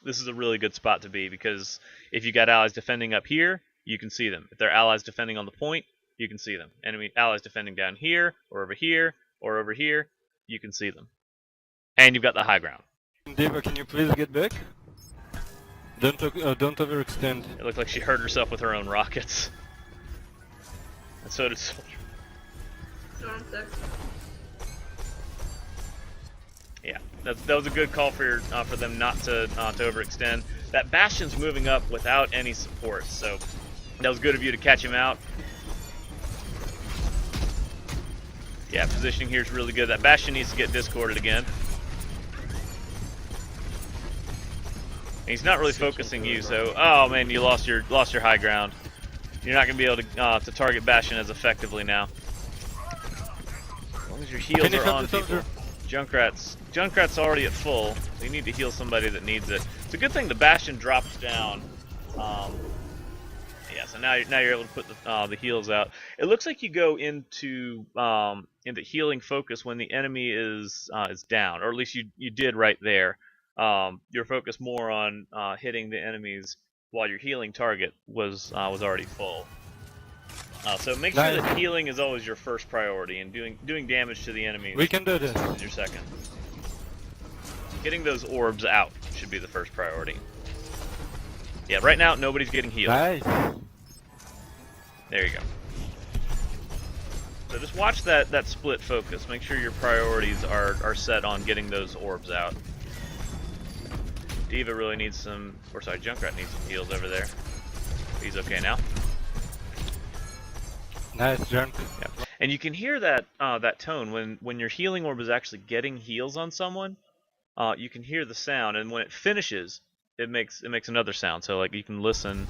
Speaker 1: This is a really good spot to be, because if you got allies defending up here, you can see them. If they're allies defending on the point, you can see them. Enemy allies defending down here, or over here, or over here, you can see them. And you've got the high ground.
Speaker 2: D.Va, can you please get back? Don't overextend.
Speaker 1: It looked like she hurt herself with her own rockets. And so did Soldier. Yeah, that was a good call for them not to overextend. That Bastion's moving up without any support, so that was good of you to catch him out. Yeah, positioning here is really good. That Bastion needs to get discorded again. And he's not really focusing you, so oh man, you lost your high ground. You're not gonna be able to target Bastion as effectively now. As long as your heals
Speaker 2: Finish
Speaker 1: are
Speaker 2: up
Speaker 1: on
Speaker 2: the
Speaker 1: people.
Speaker 2: soldier.
Speaker 1: Junkrat's already at full, so you need to heal somebody that needs it. It's a good thing the Bastion drops down. Yeah, so now you're able to put the heals out. It looks like you go into healing focus when the enemy is down, or at least you did right there. You're focused more on hitting the enemies while your healing target was already full. So make sure that healing is always your first priority, and doing damage to the enemies
Speaker 2: We can do this.
Speaker 1: is your second. Getting those orbs out should be the first priority. Yeah, right now nobody's getting healed.
Speaker 2: Nice.
Speaker 1: There you go. So just watch that split focus. Make sure your priorities are set on getting those orbs out. D.Va really needs some, or sorry, Junkrat needs some heals over there. He's okay now.
Speaker 2: Nice junk.
Speaker 1: Yeah. And you can hear that tone when your healing orb is actually getting heals on someone. You can hear the sound, and when it finishes, it makes another sound. So like you can listen.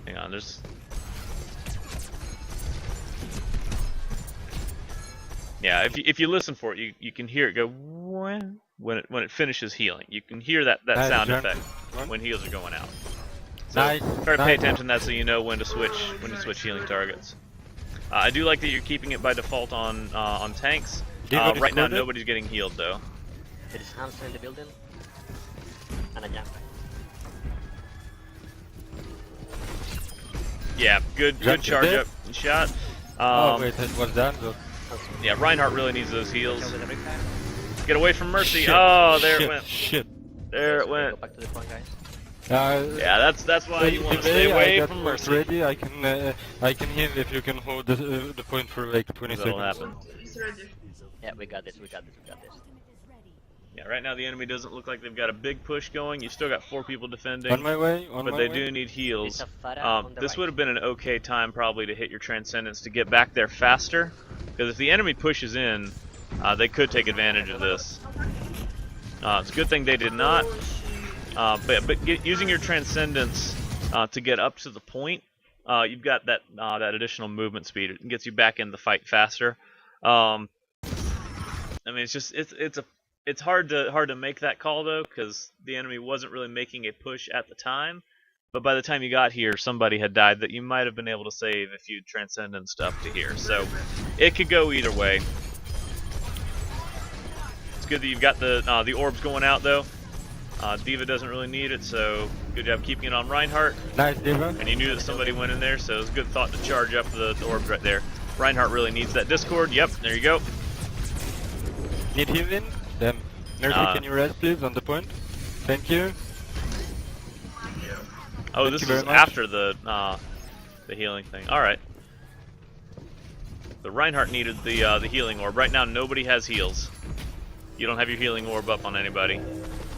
Speaker 1: Hang on, there's. Yeah, if you listen for it, you can hear it go when it finishes healing. You can hear that
Speaker 2: Nice
Speaker 1: sound
Speaker 2: jump.
Speaker 1: effect when heals are going out. So
Speaker 2: Nice.
Speaker 1: try to pay
Speaker 2: Nice.
Speaker 1: attention to that so you know when to switch healing targets. I do like that you're keeping it by default on tanks.
Speaker 2: D.Va
Speaker 1: Right now
Speaker 2: discorded.
Speaker 1: nobody's getting healed though.
Speaker 5: There is hamster in the building. And a jump.
Speaker 1: Yeah, good
Speaker 2: Jump
Speaker 1: charge
Speaker 2: dead.
Speaker 1: up and shot.
Speaker 2: Oh wait, it was done though.
Speaker 1: Yeah, Reinhardt really needs those heals.
Speaker 5: Kill with every time.
Speaker 1: Get away from Mercy.
Speaker 2: Shit,
Speaker 1: Oh, there
Speaker 2: shit,
Speaker 1: it went.
Speaker 2: Shit.
Speaker 1: There it
Speaker 5: Go
Speaker 1: went.
Speaker 5: back to the point, guys.
Speaker 1: Yeah, that's why you want to stay away from Mercy.
Speaker 2: Ready, I can heal if you can hold the point for like 20
Speaker 1: That'll
Speaker 2: seconds.
Speaker 1: happen.
Speaker 4: He's ready.
Speaker 5: Yeah, we got this. We got this.
Speaker 1: Yeah, right now the enemy doesn't look like they've got a big push going. You've still got 4 people defending.
Speaker 2: On my way, on
Speaker 1: But
Speaker 2: my
Speaker 1: they
Speaker 2: way.
Speaker 1: do need heals.
Speaker 5: There's a Pharah on the
Speaker 1: This
Speaker 5: right.
Speaker 1: would have been an okay time probably to hit your Transcendence to get back there faster. Because if the enemy pushes in, they could take advantage of this. It's a good thing they did not. Using your Transcendence to get up to the point, you've got that additional movement speed. It gets you back in the fight faster. I mean, it's hard to make that call though, because the enemy wasn't really making a push at the time. But by the time you got here, somebody had died that you might have been able to save if you'd Transcendent stuff to here. So it could go either way. It's good that you've got the orbs going out though. D.Va doesn't really need it, so good job keeping it on Reinhardt.
Speaker 2: Nice, D.Va.
Speaker 1: And you knew that somebody went in there, so it was a good thought to charge up the orbs right there. Reinhardt really needs that Discord. Yep, there you go.
Speaker 2: Need healing? Then Mercy, can you rest please on the point? Thank you.
Speaker 1: Oh,
Speaker 2: Thank
Speaker 1: this
Speaker 2: you very
Speaker 1: is
Speaker 2: much.
Speaker 1: after the healing thing. All right. The Reinhardt needed the healing orb. Right now, nobody has heals. You don't have your healing orb up on anybody.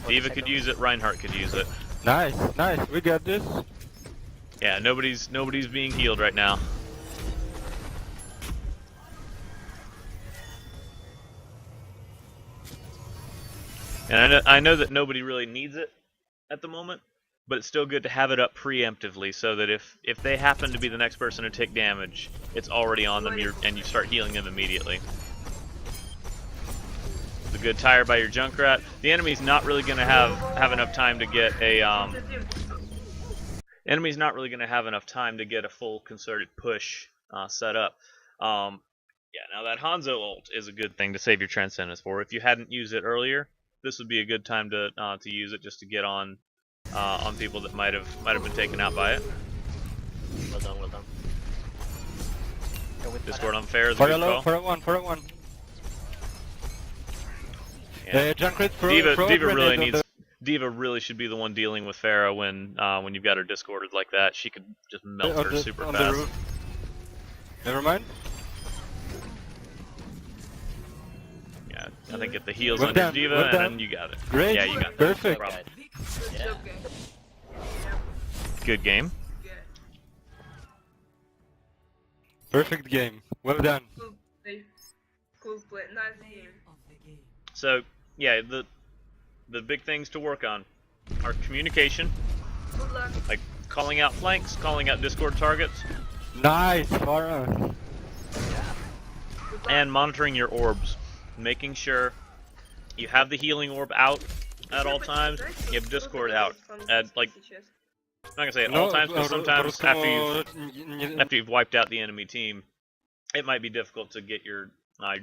Speaker 1: D.Va could use it. Reinhardt could use it.
Speaker 2: Nice, nice. We got this.
Speaker 1: Yeah, nobody's being healed right now. And I know that nobody really needs it at the moment, but it's still good to have it up preemptively so that if they happen to be the next person to take damage, it's already on them and you start healing them immediately. The good tire by your Junkrat. The enemy's not really going to have enough time to get a enemy's not really going to have enough time to get a full concerted push set up. Yeah, now that Hanzo ult is a good thing to save your Transcendence for. If you hadn't used it earlier, this would be a good time to use it just to get on people that might have been taken out by it.
Speaker 5: Well done, well done. Go with
Speaker 1: Discord
Speaker 5: Pharah.
Speaker 1: on fair is a
Speaker 2: For a
Speaker 1: good
Speaker 2: low,
Speaker 1: call.
Speaker 2: for a one.
Speaker 1: Yeah.
Speaker 2: Junkrat pro,
Speaker 1: D.Va really
Speaker 2: grenade on
Speaker 1: needs. D.Va really should be the one dealing with Pharah when you've got her discorded like that. She could just melt her super
Speaker 2: on the
Speaker 1: fast.
Speaker 2: roof. Never mind.
Speaker 1: Yeah, I think get the heals
Speaker 2: Well
Speaker 1: on your
Speaker 2: done,
Speaker 1: D.Va
Speaker 2: well
Speaker 1: and
Speaker 2: done.
Speaker 1: then you got it.
Speaker 2: Great,
Speaker 1: Yeah, you got that.
Speaker 2: perfect.
Speaker 1: No problem.
Speaker 5: Yeah.
Speaker 4: Okay.
Speaker 1: Good game.
Speaker 4: Yeah.
Speaker 2: Perfect game. Well done.
Speaker 4: Cool play. Cool play. Nice game.
Speaker 1: So yeah, the big things to work on are communication,
Speaker 4: Good luck.
Speaker 1: like calling out flanks, calling out Discord targets,
Speaker 2: Nice, Pharah.
Speaker 4: Good luck.
Speaker 1: and monitoring your orbs, making sure you have the healing orb out at all times. You have Discord out at, like, I'm not gonna say at all times, but sometimes after you've wiped out the enemy team, it might be difficult to get your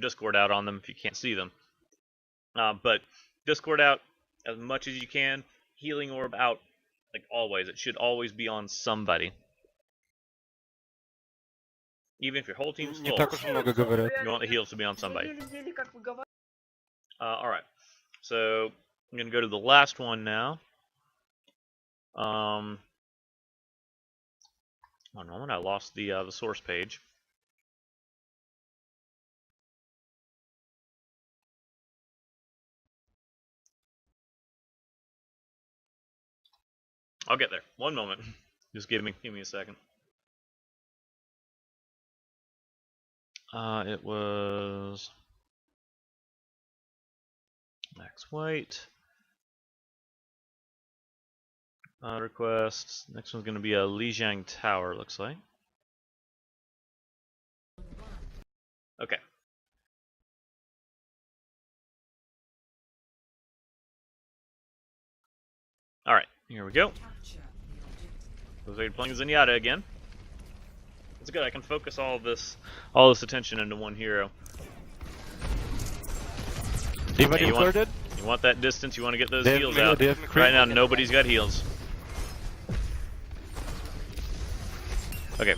Speaker 1: Discord out on them if you can't see them. But Discord out as much as you can, healing orb out, like always. It should always be on somebody. Even if your whole team's
Speaker 2: Не
Speaker 1: full,
Speaker 2: так уж много говорят.
Speaker 1: you want the heals to be on somebody.
Speaker 4: Еле-еле как выговариваю.
Speaker 1: Alright, so I'm going to go to the last one now. One moment, I lost the source page. I'll get there. One moment. Just give me a second. It was MaxWyght. Requests. Next one's going to be a Lijiang Tower, looks like. Okay. Alright, here we go. Looks like you're playing Zenyatta again. It's good, I can focus all this attention into one hero.
Speaker 2: Anybody
Speaker 1: you
Speaker 2: started?
Speaker 1: want that distance, you want to get those
Speaker 2: They have
Speaker 1: heals
Speaker 2: me-
Speaker 1: out.
Speaker 2: they have me
Speaker 1: Right now,
Speaker 2: crazy.
Speaker 1: nobody's got heals. Okay,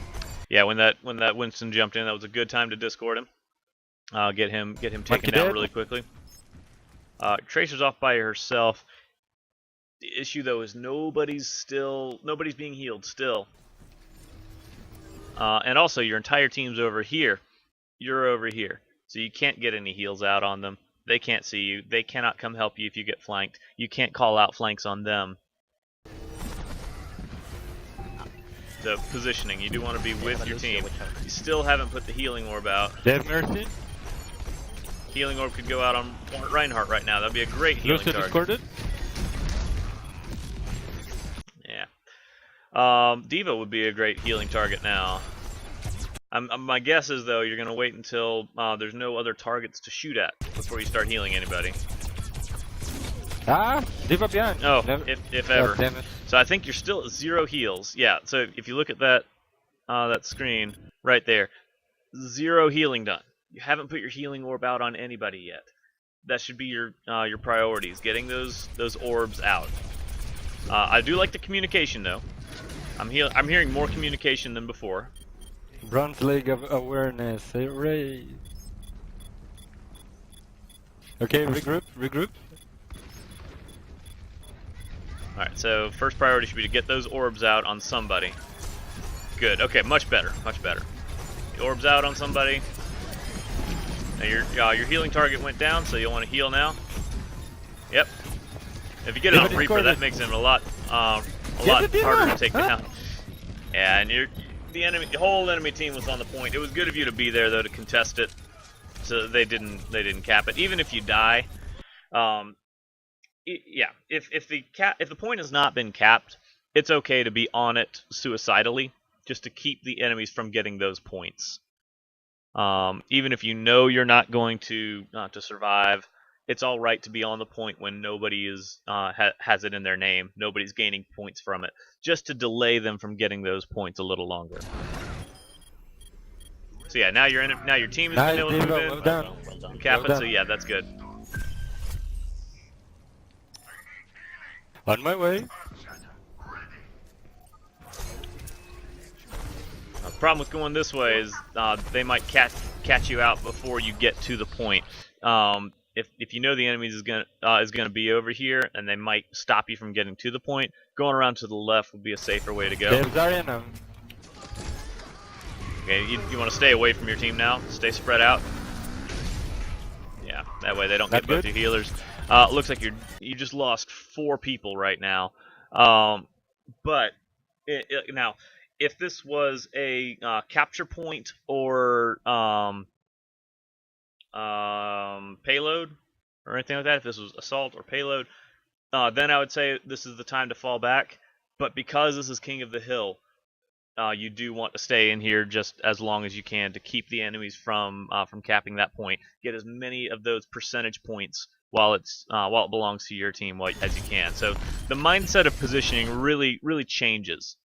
Speaker 1: yeah, when that Winston jumped in, that was a good time to discord him. Get him taken
Speaker 2: Monkey
Speaker 1: down
Speaker 2: dead?
Speaker 1: really quickly. Tracer's off by herself. The issue though is nobody's being healed still. And also your entire team's over here. You're over here. So you can't get any heals out on them. They can't see you. They cannot come help you if you get flanked. You can't call out flanks on them. So positioning, you do want to be with your team. You still haven't put the healing orb out.
Speaker 2: They have Mercy.
Speaker 1: Healing orb could go out on Reinhardt right now. That'd be a great healing
Speaker 2: Lucy
Speaker 1: target.
Speaker 2: discorded.
Speaker 1: Yeah. Diva would be a great healing target now. My guess is though you're gonna wait until there's no other targets to shoot at before you start healing anybody.
Speaker 2: Ah, Diva behind.
Speaker 1: Oh,
Speaker 2: Never-
Speaker 1: if ever.
Speaker 2: God damn it.
Speaker 1: So I think you're still at 0 heals. Yeah. So if you look at that screen right there, 0 healing done. You haven't put your healing orb out on anybody yet. That should be your priorities. Getting those orbs out. I do like the communication though. I'm hearing more communication than before.
Speaker 2: Bronze leg of awareness. Hooray. Okay, regroup.
Speaker 1: Alright, so first priority should be to get those orbs out on somebody. Good, okay, much better. The orbs out on somebody. Now your healing target went down, so you'll want to heal now. Yep. If you get it on Reaper, that makes him a lot harder to take down. Yeah, and the whole enemy team was on the point. It was good of you to be there though to contest it, so they didn't cap it. Even if you die, yeah, if the point has not been capped, it's okay to be on it suicidally, just to keep the enemies from getting those points. Even if you know you're not going to survive, it's all right to be on the point when nobody is has it in their name. Nobody's gaining points from it, just to delay them from getting those points a little longer. So yeah, now your team has been able to move in.
Speaker 2: Well done.
Speaker 1: And cap
Speaker 2: Well
Speaker 1: it,
Speaker 2: done.
Speaker 1: so yeah, that's good.
Speaker 2: On my way.
Speaker 1: The problem with going this way is they might catch you out before you get to the point. If you know the enemy is gonna be over here, and they might stop you from getting to the point, going around to the left would be a safer way to
Speaker 2: They
Speaker 1: go.
Speaker 2: have Zarya now.
Speaker 1: Okay, you want to stay away from your team now. Stay spread out. Yeah, that way they don't
Speaker 2: That
Speaker 1: get both
Speaker 2: good?
Speaker 1: your healers. Looks like you just lost 4 people right now. But now, if this was a capture point or payload or anything like that, if this was assault or payload, then I would say this is the time to fall back. But because this is King of the Hill, you do want to stay in here just as long as you can to keep the enemies from capping that point. Get as many of those percentage points while it belongs to your team as you can. So the mindset of positioning really changes.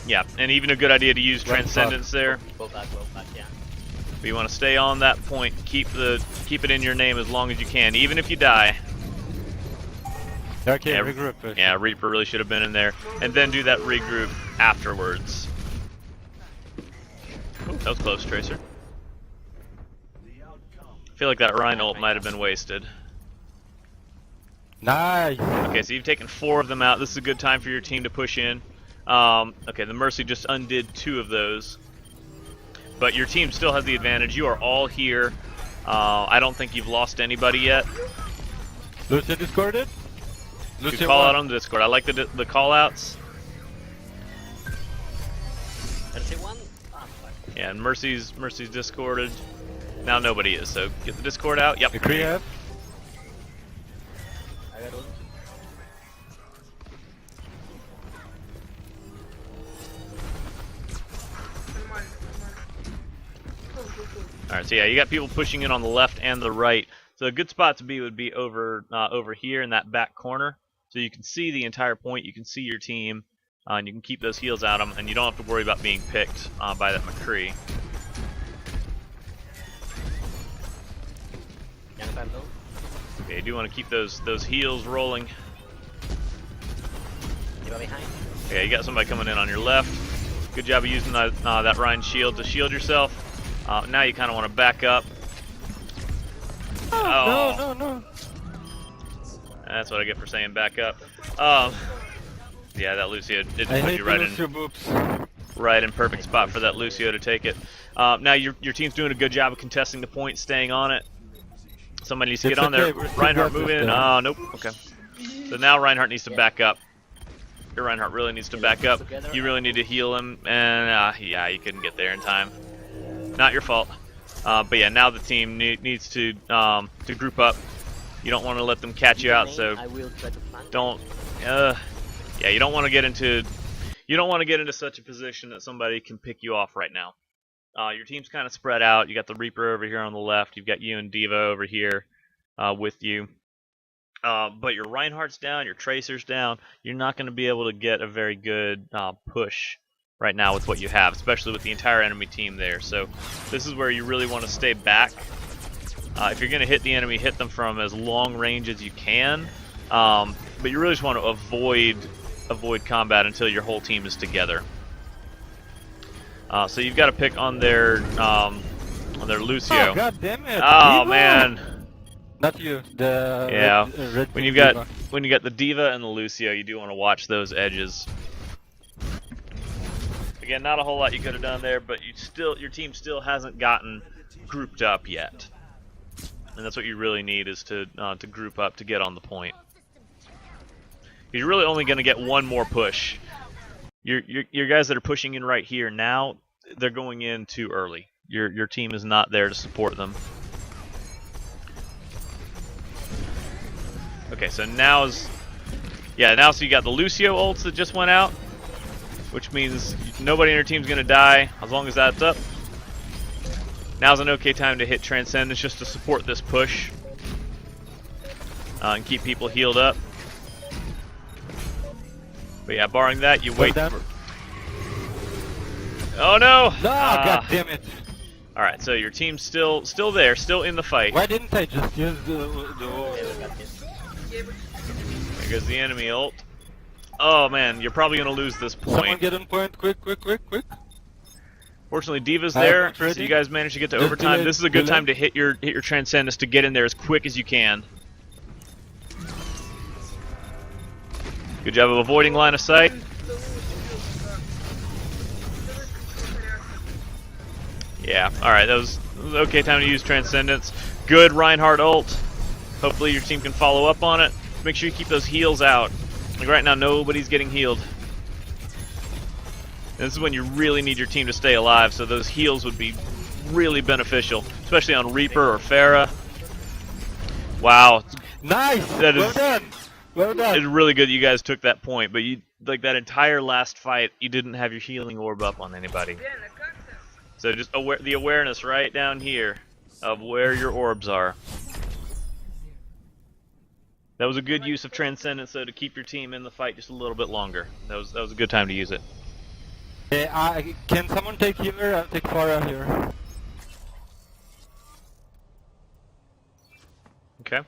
Speaker 1: Yeah, and even a good idea to use Transcendence there.
Speaker 5: Go back, yeah.
Speaker 1: But you want to stay on that point. Keep it in your name as long as you can, even if you die.
Speaker 2: Okay,
Speaker 1: Yeah,
Speaker 2: regroup.
Speaker 1: Yeah, Reaper really should have been in there, and then do that regroup afterwards. Ooh, that was close, Tracer. I feel like that Rhine ult might have been wasted.
Speaker 2: Nice.
Speaker 1: Okay, so you've taken 4 of them out. This is a good time for your team to push in. Okay, the Mercy just undid 2 of those. But your team still has the advantage. You are all here. I don't think you've lost anybody yet.
Speaker 2: Lucio discorded?
Speaker 1: You can call out on the Discord. I like the call outs.
Speaker 5: Mercy one? Ah, fuck.
Speaker 1: Yeah, and Mercy's discorded. Now nobody is, so get the Discord out. Yep.
Speaker 2: Agree,
Speaker 5: I got ult.
Speaker 1: Alright, so yeah, you got people pushing in on the left and the right. So a good spot to be would be over here in that back corner. So you can see the entire point, you can see your team, and you can keep those heals at them, and you don't have to worry about being picked by that McCree.
Speaker 5: Young Phantom.
Speaker 1: Okay, you do want to keep those heals rolling.
Speaker 5: You are behind.
Speaker 1: Okay, you got somebody coming in on your left. Good job of using that Rhine shield to shield yourself. Now you kind of want to back up.
Speaker 2: Oh, no.
Speaker 1: That's what I get for saying back up. Yeah, that Lucio did
Speaker 2: I
Speaker 1: put
Speaker 2: hate
Speaker 1: you right
Speaker 2: Lucio
Speaker 1: in,
Speaker 2: boobs.
Speaker 1: right in perfect spot for that Lucio to take it. Now your team's doing a good job of contesting the point, staying on it. Somebody needs to get on there. Reinhardt, move in. Oh, nope. Okay. So now Reinhardt needs to back up. Your Reinhardt really needs to back up. You really need to heal him, and yeah, you couldn't get there in time. Not your fault. But yeah, now the team needs to group up. You don't want to let them catch you out, so
Speaker 5: I will try to plant.
Speaker 1: don't. Yeah, you don't want to get into such a position that somebody can pick you off right now. Your team's kind of spread out. You got the Reaper over here on the left. You've got you and Diva over here with you. But your Reinhardt's down, your Tracer's down. You're not going to be able to get a very good push right now with what you have, especially with the entire enemy team there. So this is where you really want to stay back. If you're going to hit the enemy, hit them from as long range as you can. But you really just want to avoid combat until your whole team is together. So you've got to pick on their Lucio.
Speaker 2: Oh, God damn it!
Speaker 1: Oh
Speaker 2: Diva!
Speaker 1: man.
Speaker 2: Not you. The
Speaker 1: Yeah.
Speaker 2: red
Speaker 1: When
Speaker 2: team
Speaker 1: you got the Diva and the Lucio, you do want to watch those edges. Again, not a whole lot you could have done there, but your team still hasn't gotten grouped up yet, and that's what you really need is to group up to get on the point. You're really only going to get one more push. Your guys that are pushing in right here now, they're going in too early. Your team is not there to support them. Okay, so now so you got the Lucio ults that just went out, which means nobody in your team's gonna die as long as that's up. Now's an okay time to hit Transcendence just to support this push and keep people healed up. But yeah, barring that, you wait for... Oh no!
Speaker 2: No, God damn it!
Speaker 1: Alright, so your team's still there, still in the fight.
Speaker 2: Why didn't I just use the
Speaker 1: There goes the enemy ult. Oh man, you're probably gonna lose this
Speaker 2: Someone
Speaker 1: point.
Speaker 2: get on point, quick.
Speaker 1: Fortunately, Diva's there,
Speaker 2: not
Speaker 1: so
Speaker 2: ready.
Speaker 1: you guys managed to get to
Speaker 2: Just
Speaker 1: overtime.
Speaker 2: delay-
Speaker 1: This is a good
Speaker 2: delay.
Speaker 1: time to hit your Transcendence to get in there as quick as you can. Good job of avoiding line of sight. Yeah, alright, that was an okay time to use Transcendence. Good Reinhardt ult. Hopefully your team can follow up on it. Make sure you keep those heals out. Like right now, nobody's getting healed. And this is when you really need your team to stay alive, so those heals would be really beneficial, especially on Reaper or Pharah. Wow.
Speaker 2: Nice!
Speaker 1: That
Speaker 2: Well
Speaker 1: is-
Speaker 2: done! Well done!
Speaker 1: It's really good you guys took that point, but you like that entire last fight, you didn't have your healing orb up on anybody.
Speaker 4: Bien, как там?
Speaker 1: So just the awareness right down here of where your orbs are. That was a good use of Transcendence, though, to keep your team in the fight just a little bit longer. That was a good time to use it.
Speaker 2: Can someone take healer? I'll take Pharah here.
Speaker 1: Okay.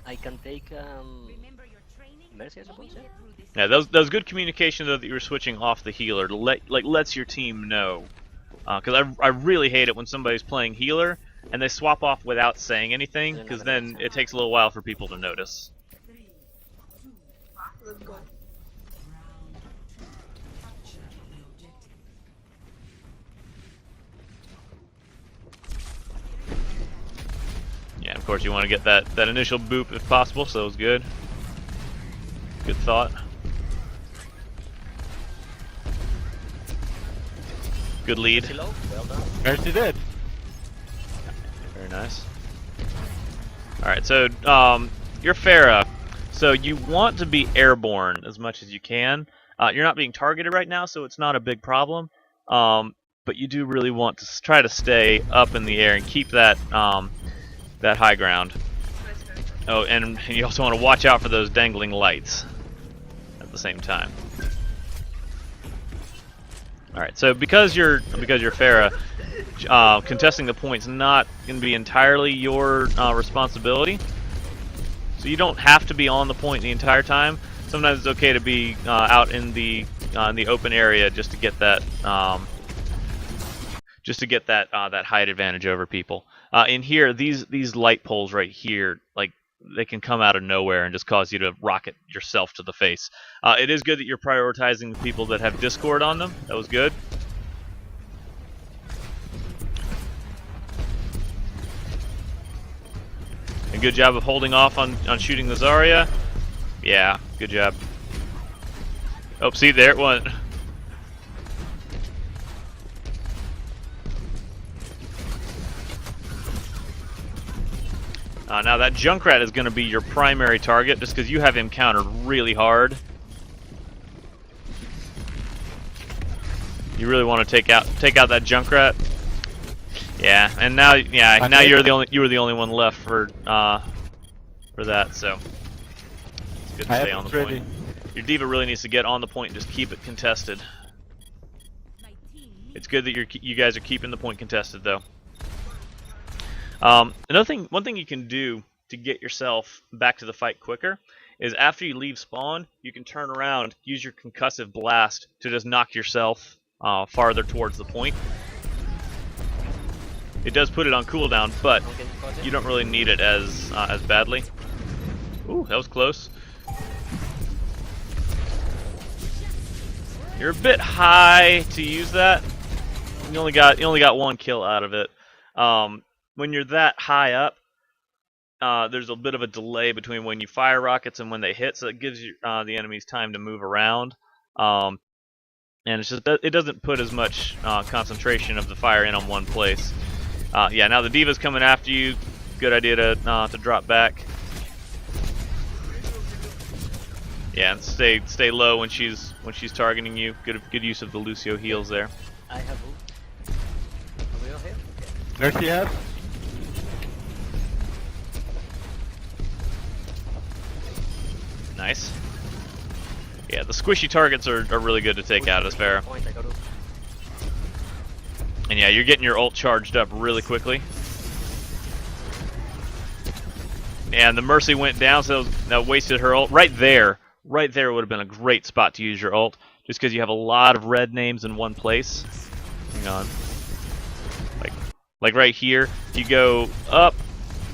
Speaker 5: I can take Mercy, I suppose. Yeah?
Speaker 1: Yeah, that was good communication though that you were switching off the healer to lets your team know. Because I really hate it when somebody's playing healer and they swap off without saying anything, because then it takes a little while for people to notice.
Speaker 4: Let's go.
Speaker 1: Yeah, of course you want to get that initial boop if possible, so it was good. Good thought. Good lead.
Speaker 5: Mercy low, well done.
Speaker 2: Mercy dead.
Speaker 1: Very nice. Alright, so you're Pharah. So you want to be airborne as much as you can. You're not being targeted right now, so it's not a big problem. But you do really want to try to stay up in the air and keep that that high ground.
Speaker 4: Nice.
Speaker 1: Oh, and you also want to watch out for those dangling lights at the same time. All right, so because you're Pharah, contesting the point's not going to be entirely your responsibility. So you don't have to be on the point the entire time. Sometimes it's okay to be out in the open area just to get that that height advantage over people. In here, these light poles right here, like they can come out of nowhere and just cause you to rocket yourself to the face. It is good that you're prioritizing the people that have Discord on them. That was good. And good job of holding off on shooting the Zarya. Yeah, good job. Oh, see, there it went. Now that Junkrat is going to be your primary target, just because you have him countered really hard. You really want to take out that Junkrat. Yeah, and now you were the only one left for that, so it's good to stay on the point. Your D.Va really needs to get on the point and just keep it contested. It's good that you guys are keeping the point contested, though. One thing you can do to get yourself back to the fight quicker is after you leave spawn, you can turn around, use your concussive blast to just knock yourself farther towards the point. It does put it on cooldown, but you don't really need it as badly. Ooh, that was close. You're a bit high to use that. You only got one kill out of it. When you're that high up, there's a bit of a delay between when you fire rockets and when they hit, so it gives you the enemies time to move around. And it's just it doesn't put as much concentration of the fire in on one place. Yeah, now the D.Va's coming after you. Good idea to drop back. Yeah, and stay low when she's targeting you. Good use of the Lucio heals there.
Speaker 5: I have ult. Are we all here?
Speaker 2: Mercy has.
Speaker 1: Nice. Yeah, the squishy targets are really good to take out as Pharah.
Speaker 5: Point, I got ult.
Speaker 1: And yeah, you're getting your ult charged up really quickly. And the Mercy went down, so that wasted her ult. Right there would have been a great spot to use your ult, just because you have a lot of red names in one place. Hang on. Like right here, you go up,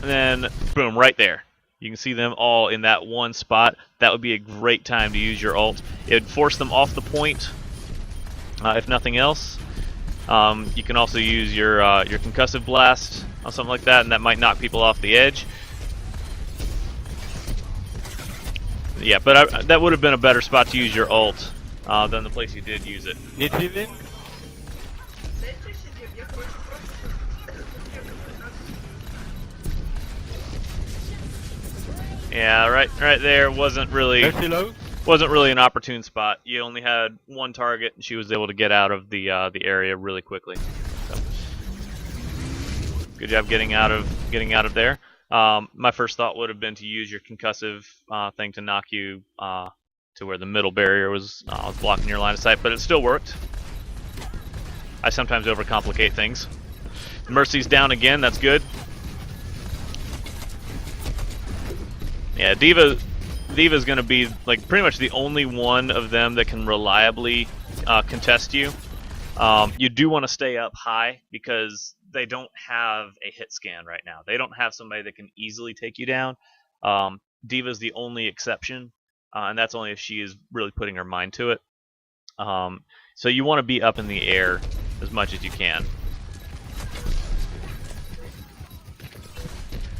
Speaker 1: and then boom, right there. You can see them all in that one spot. That would be a great time to use your ult. It would force them off the point, if nothing else. You can also use your concussive blast on something like that, and that might knock people off the edge. Yeah, but that would have been a better spot to use your ult than the place you did use it.
Speaker 2: Need healing?
Speaker 4: Дайте сидим, я хочу просто...
Speaker 1: Yeah, right there wasn't really
Speaker 2: low.
Speaker 1: an opportune spot. You only had one target, and she was able to get out of the area really quickly. So, good job getting out of there. My first thought would have been to use your concussive thing to knock you to where the middle barrier was blocking your line of sight, but it still worked. I sometimes overcomplicate things. Mercy's down again. That's good. Yeah, Diva's going to be like pretty much the only one of them that can reliably contest you. You do want to stay up high because they don't have a hit scan right now. They don't have somebody that can easily take you down. Diva's the only exception, and that's only if she is really putting her mind to it. So you want to be up in the air as much as you can.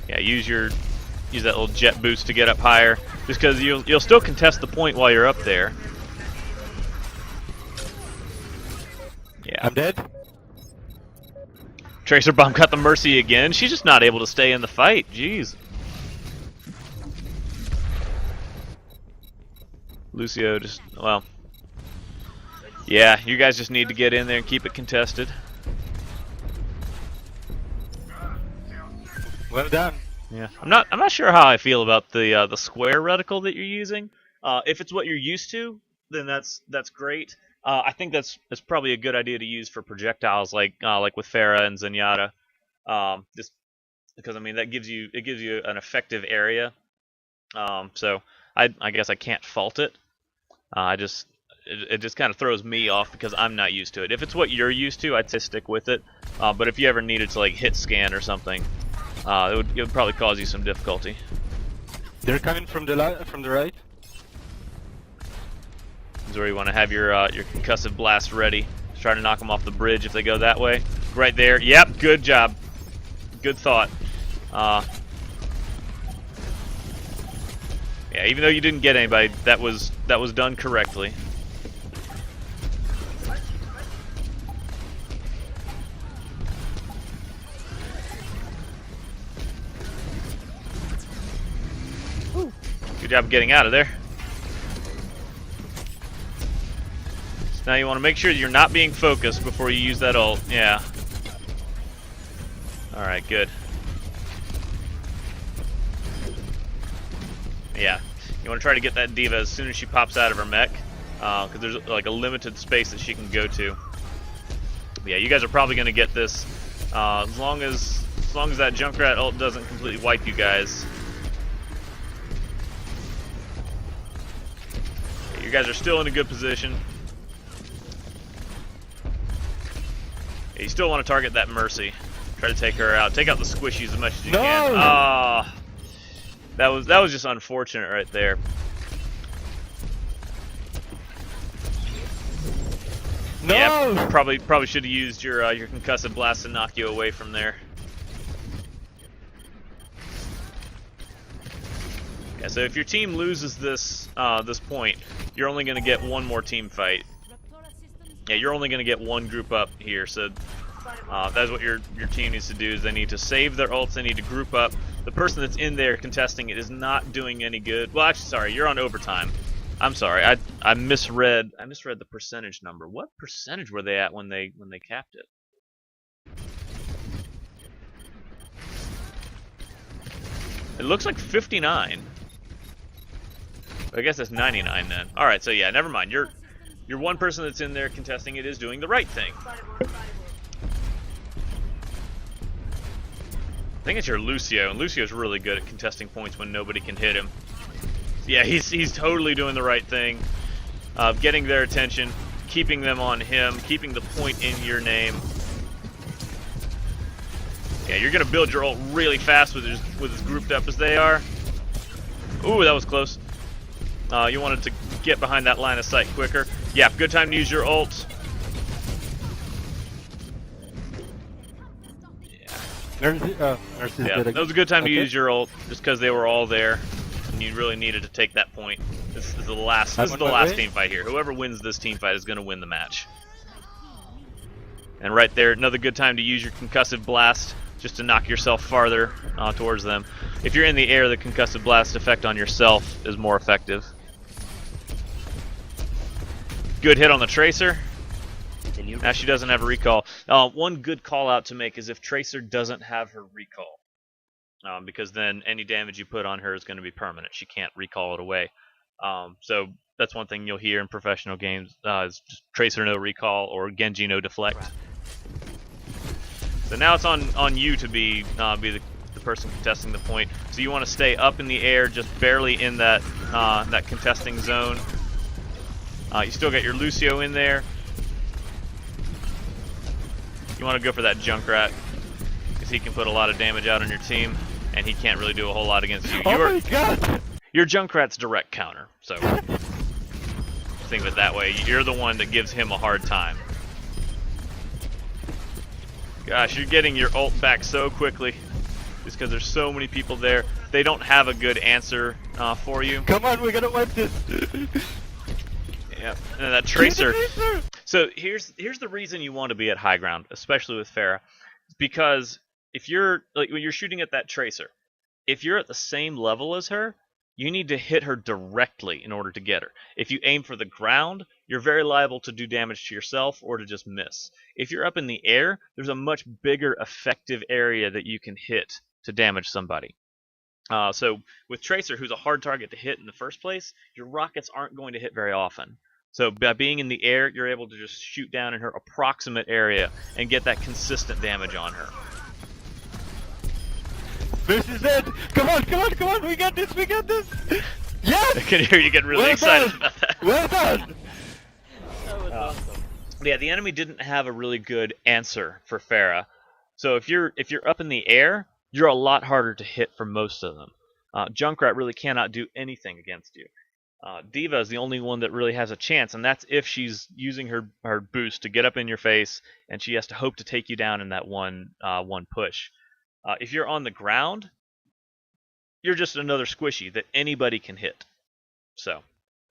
Speaker 1: Yeah, use that little jet boost to get up higher, just because you'll still contest the point while you're up there. Yeah.
Speaker 2: I'm dead.
Speaker 1: Tracer Bomb got the Mercy again. She's just not able to stay in the fight. Jeez. Lucio just, well. Yeah, you guys just need to get in there and keep it contested.
Speaker 2: Well done.
Speaker 1: Yeah, I'm not sure how I feel about the square reticle that you're using. If it's what you're used to, then that's great. I think that's probably a good idea to use for projectiles like with Pharah and Zenyatta. Just because I mean that gives you an effective area. So I guess I can't fault it. It just kind of throws me off because I'm not used to it. If it's what you're used to, I'd say stick with it. But if you ever needed to like hit scan or something, it would probably cause you some difficulty.
Speaker 2: They're coming from the right.
Speaker 1: This is where you want to have your concussive blast ready. Just try to knock them off the bridge if they go that way. Right there. Yep. Good job. Good thought. Yeah. Even though you didn't get anybody, that was done correctly. Good job getting out of there. So now you want to make sure you're not being focused before you use that ult. Yeah. Alright, good. Yeah. You want to try to get that Diva as soon as she pops out of her mech. Because there's like a limited space that she can go to. But yeah, you guys are probably going to get this as long as that Junkrat ult doesn't completely wipe you guys. You guys are still in a good position. Yeah, you still want to target that Mercy. Try to take her out. Take out the squishies as much as you can. Ah, that was just unfortunate right there.
Speaker 2: No.
Speaker 1: Yeah, probably should have used your concussive blast to knock you away from there. Yeah, so if your team loses this point, you're only going to get one more team fight. Yeah, you're only going to get one group up here. So that's what your team needs to do. Is they need to save their ults. They need to group up. The person that's in there contesting it is not doing any good. Well, actually, sorry, you're on overtime. I'm sorry, I misread the percentage number. What percentage were they at when they capped it? It looks like 59. I guess that's 99 then. All right, so yeah, never mind. You're one person that's in there contesting it is doing the right thing. I think it's your Lucio, and Lucio's really good at contesting points when nobody can hit him. Yeah, he's totally doing the right thing. Getting their attention, keeping them on him, keeping the point in your name. Yeah, you're gonna build your ult really fast with as grouped up as they are. Ooh, that was close. You wanted to get behind that line of sight quicker. Yeah, good time to use your ult. Yeah, that was a good time to use your ult, just because they were all there, and you really needed to take that point. This is the last team fight here. Whoever wins this team fight is going to win the match. And right there, another good time to use your concussive blast. just to knock yourself farther towards them. If you're in the air, the concussive blast effect on yourself is more effective. Good hit on the Tracer. Now she doesn't have a recall. One good call out to make is if Tracer doesn't have her recall. Because then any damage you put on her is going to be permanent. She can't recall it away. So that's one thing you'll hear in professional games is just Tracer no recall or Genji no deflect. So now it's on you to be the person contesting the point. So you want to stay up in the air, just barely in that that contesting zone. You still got your Lucio in there. You want to go for that Junkrat because he can put a lot of damage out on your team, and he can't really do a whole lot against you.
Speaker 2: Oh my god!
Speaker 1: Your Junkrat's direct counter, so think of it that way. You're the one that gives him a hard time. Gosh, you're getting your ult back so quickly just because there's so many people there. They don't have a good answer for you.
Speaker 2: Come on, we gotta wipe this!
Speaker 1: Yep, and that Tracer. So here's the reason you want to be at high ground, especially with Pharah, because if you're when you're shooting at that Tracer, if you're at the same level as her, you need to hit her directly in order to get her. If you aim for the ground, you're very liable to do damage to yourself or to just miss. If you're up in the air, there's a much bigger effective area that you can hit to damage somebody. So with Tracer, who's a hard target to hit in the first place, your rockets aren't going to hit very often. So by being in the air, you're able to just shoot down in her approximate area and get that consistent damage on her.
Speaker 2: This is it! Come on, come on, come on! We got this, we got this! Yes!
Speaker 1: I can hear you get really excited about that.
Speaker 2: Well done!
Speaker 5: That was awesome.
Speaker 1: Yeah, the enemy didn't have a really good answer for Pharah. So if you're up in the air, you're a lot harder to hit for most of them. Junkrat really cannot do anything against you. D.Va is the only one that really has a chance, and that's if she's using her boost to get up in your face, and she has to hope to take you down in that one push. If you're on the ground, you're just another squishy that anybody can hit. So,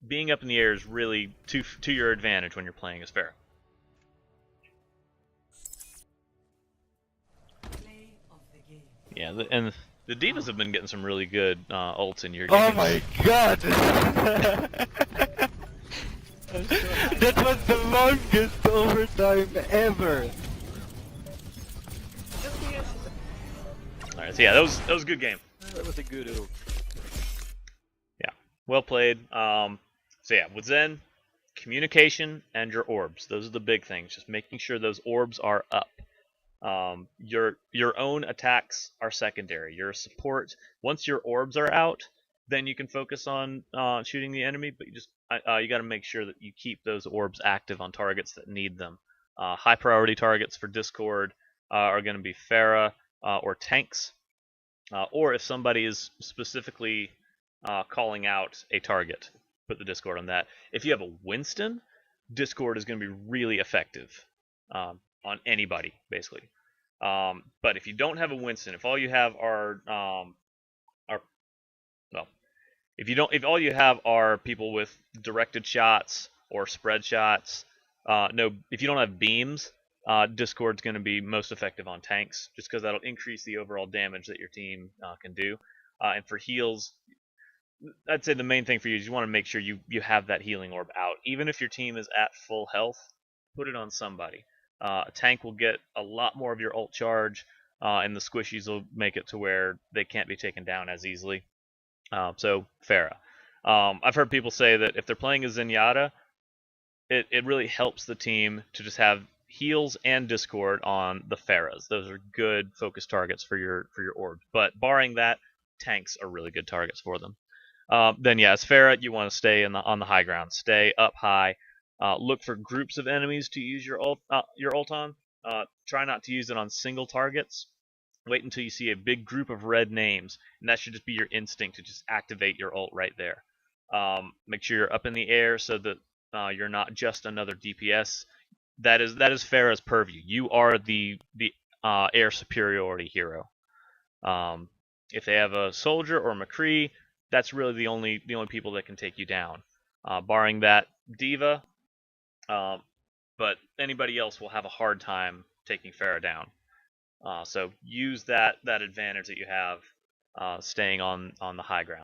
Speaker 1: being up in the air is really to your advantage when you're playing as Pharah. Yeah, and the D.Vas have been getting some really good ults in your game.
Speaker 2: Oh my god! That was the longest overtime ever!
Speaker 1: Alright, so yeah, that was a good game.
Speaker 5: That was a good ult.
Speaker 1: Yeah, well played. So yeah, with Zen, communication and your orbs. Those are the big things. Just making sure those orbs are up. Your own attacks are secondary. Your support, once your orbs are out, then you can focus on shooting the enemy. But you got to make sure that you keep those orbs active on targets that need them. High priority targets for Discord are going to be Pharah or tanks, or if somebody is specifically calling out a target, put the Discord on that. If you have a Winston, Discord is going to be really effective. On anybody, basically. But if you don't have a Winston, if all you have if all you have are people with directed shots or spread shots, if you don't have beams, Discord's going to be most effective on tanks, just because that'll increase the overall damage that your team can do. And for heals, I'd say the main thing for you is you want to make sure you have that healing orb out. Even if your team is at full health, put it on somebody. A tank will get a lot more of your ult charge, and the squishies will make it to where they can't be taken down as easily. So, Pharah. I've heard people say that if they're playing as Zenyatta, it really helps the team to just have heals and Discord on the Pharahs. Those are good focus targets for your orbs. But barring that, tanks are really good targets for them. Then yeah, as Pharah, you want to stay on the high ground. Stay up high. Look for groups of enemies to use your ult on. Try not to use it on single targets. Wait until you see a big group of red names, and that should just be your instinct to just activate your ult right there. Make sure you're up in the air so that you're not just another DPS. That is Pharah's purview. You are the air superiority hero. If they have a soldier or McCree, that's really the only people that can take you down. Barring that, D.Va. But anybody else will have a hard time taking Pharah down. So use that advantage that you have, staying on the high ground.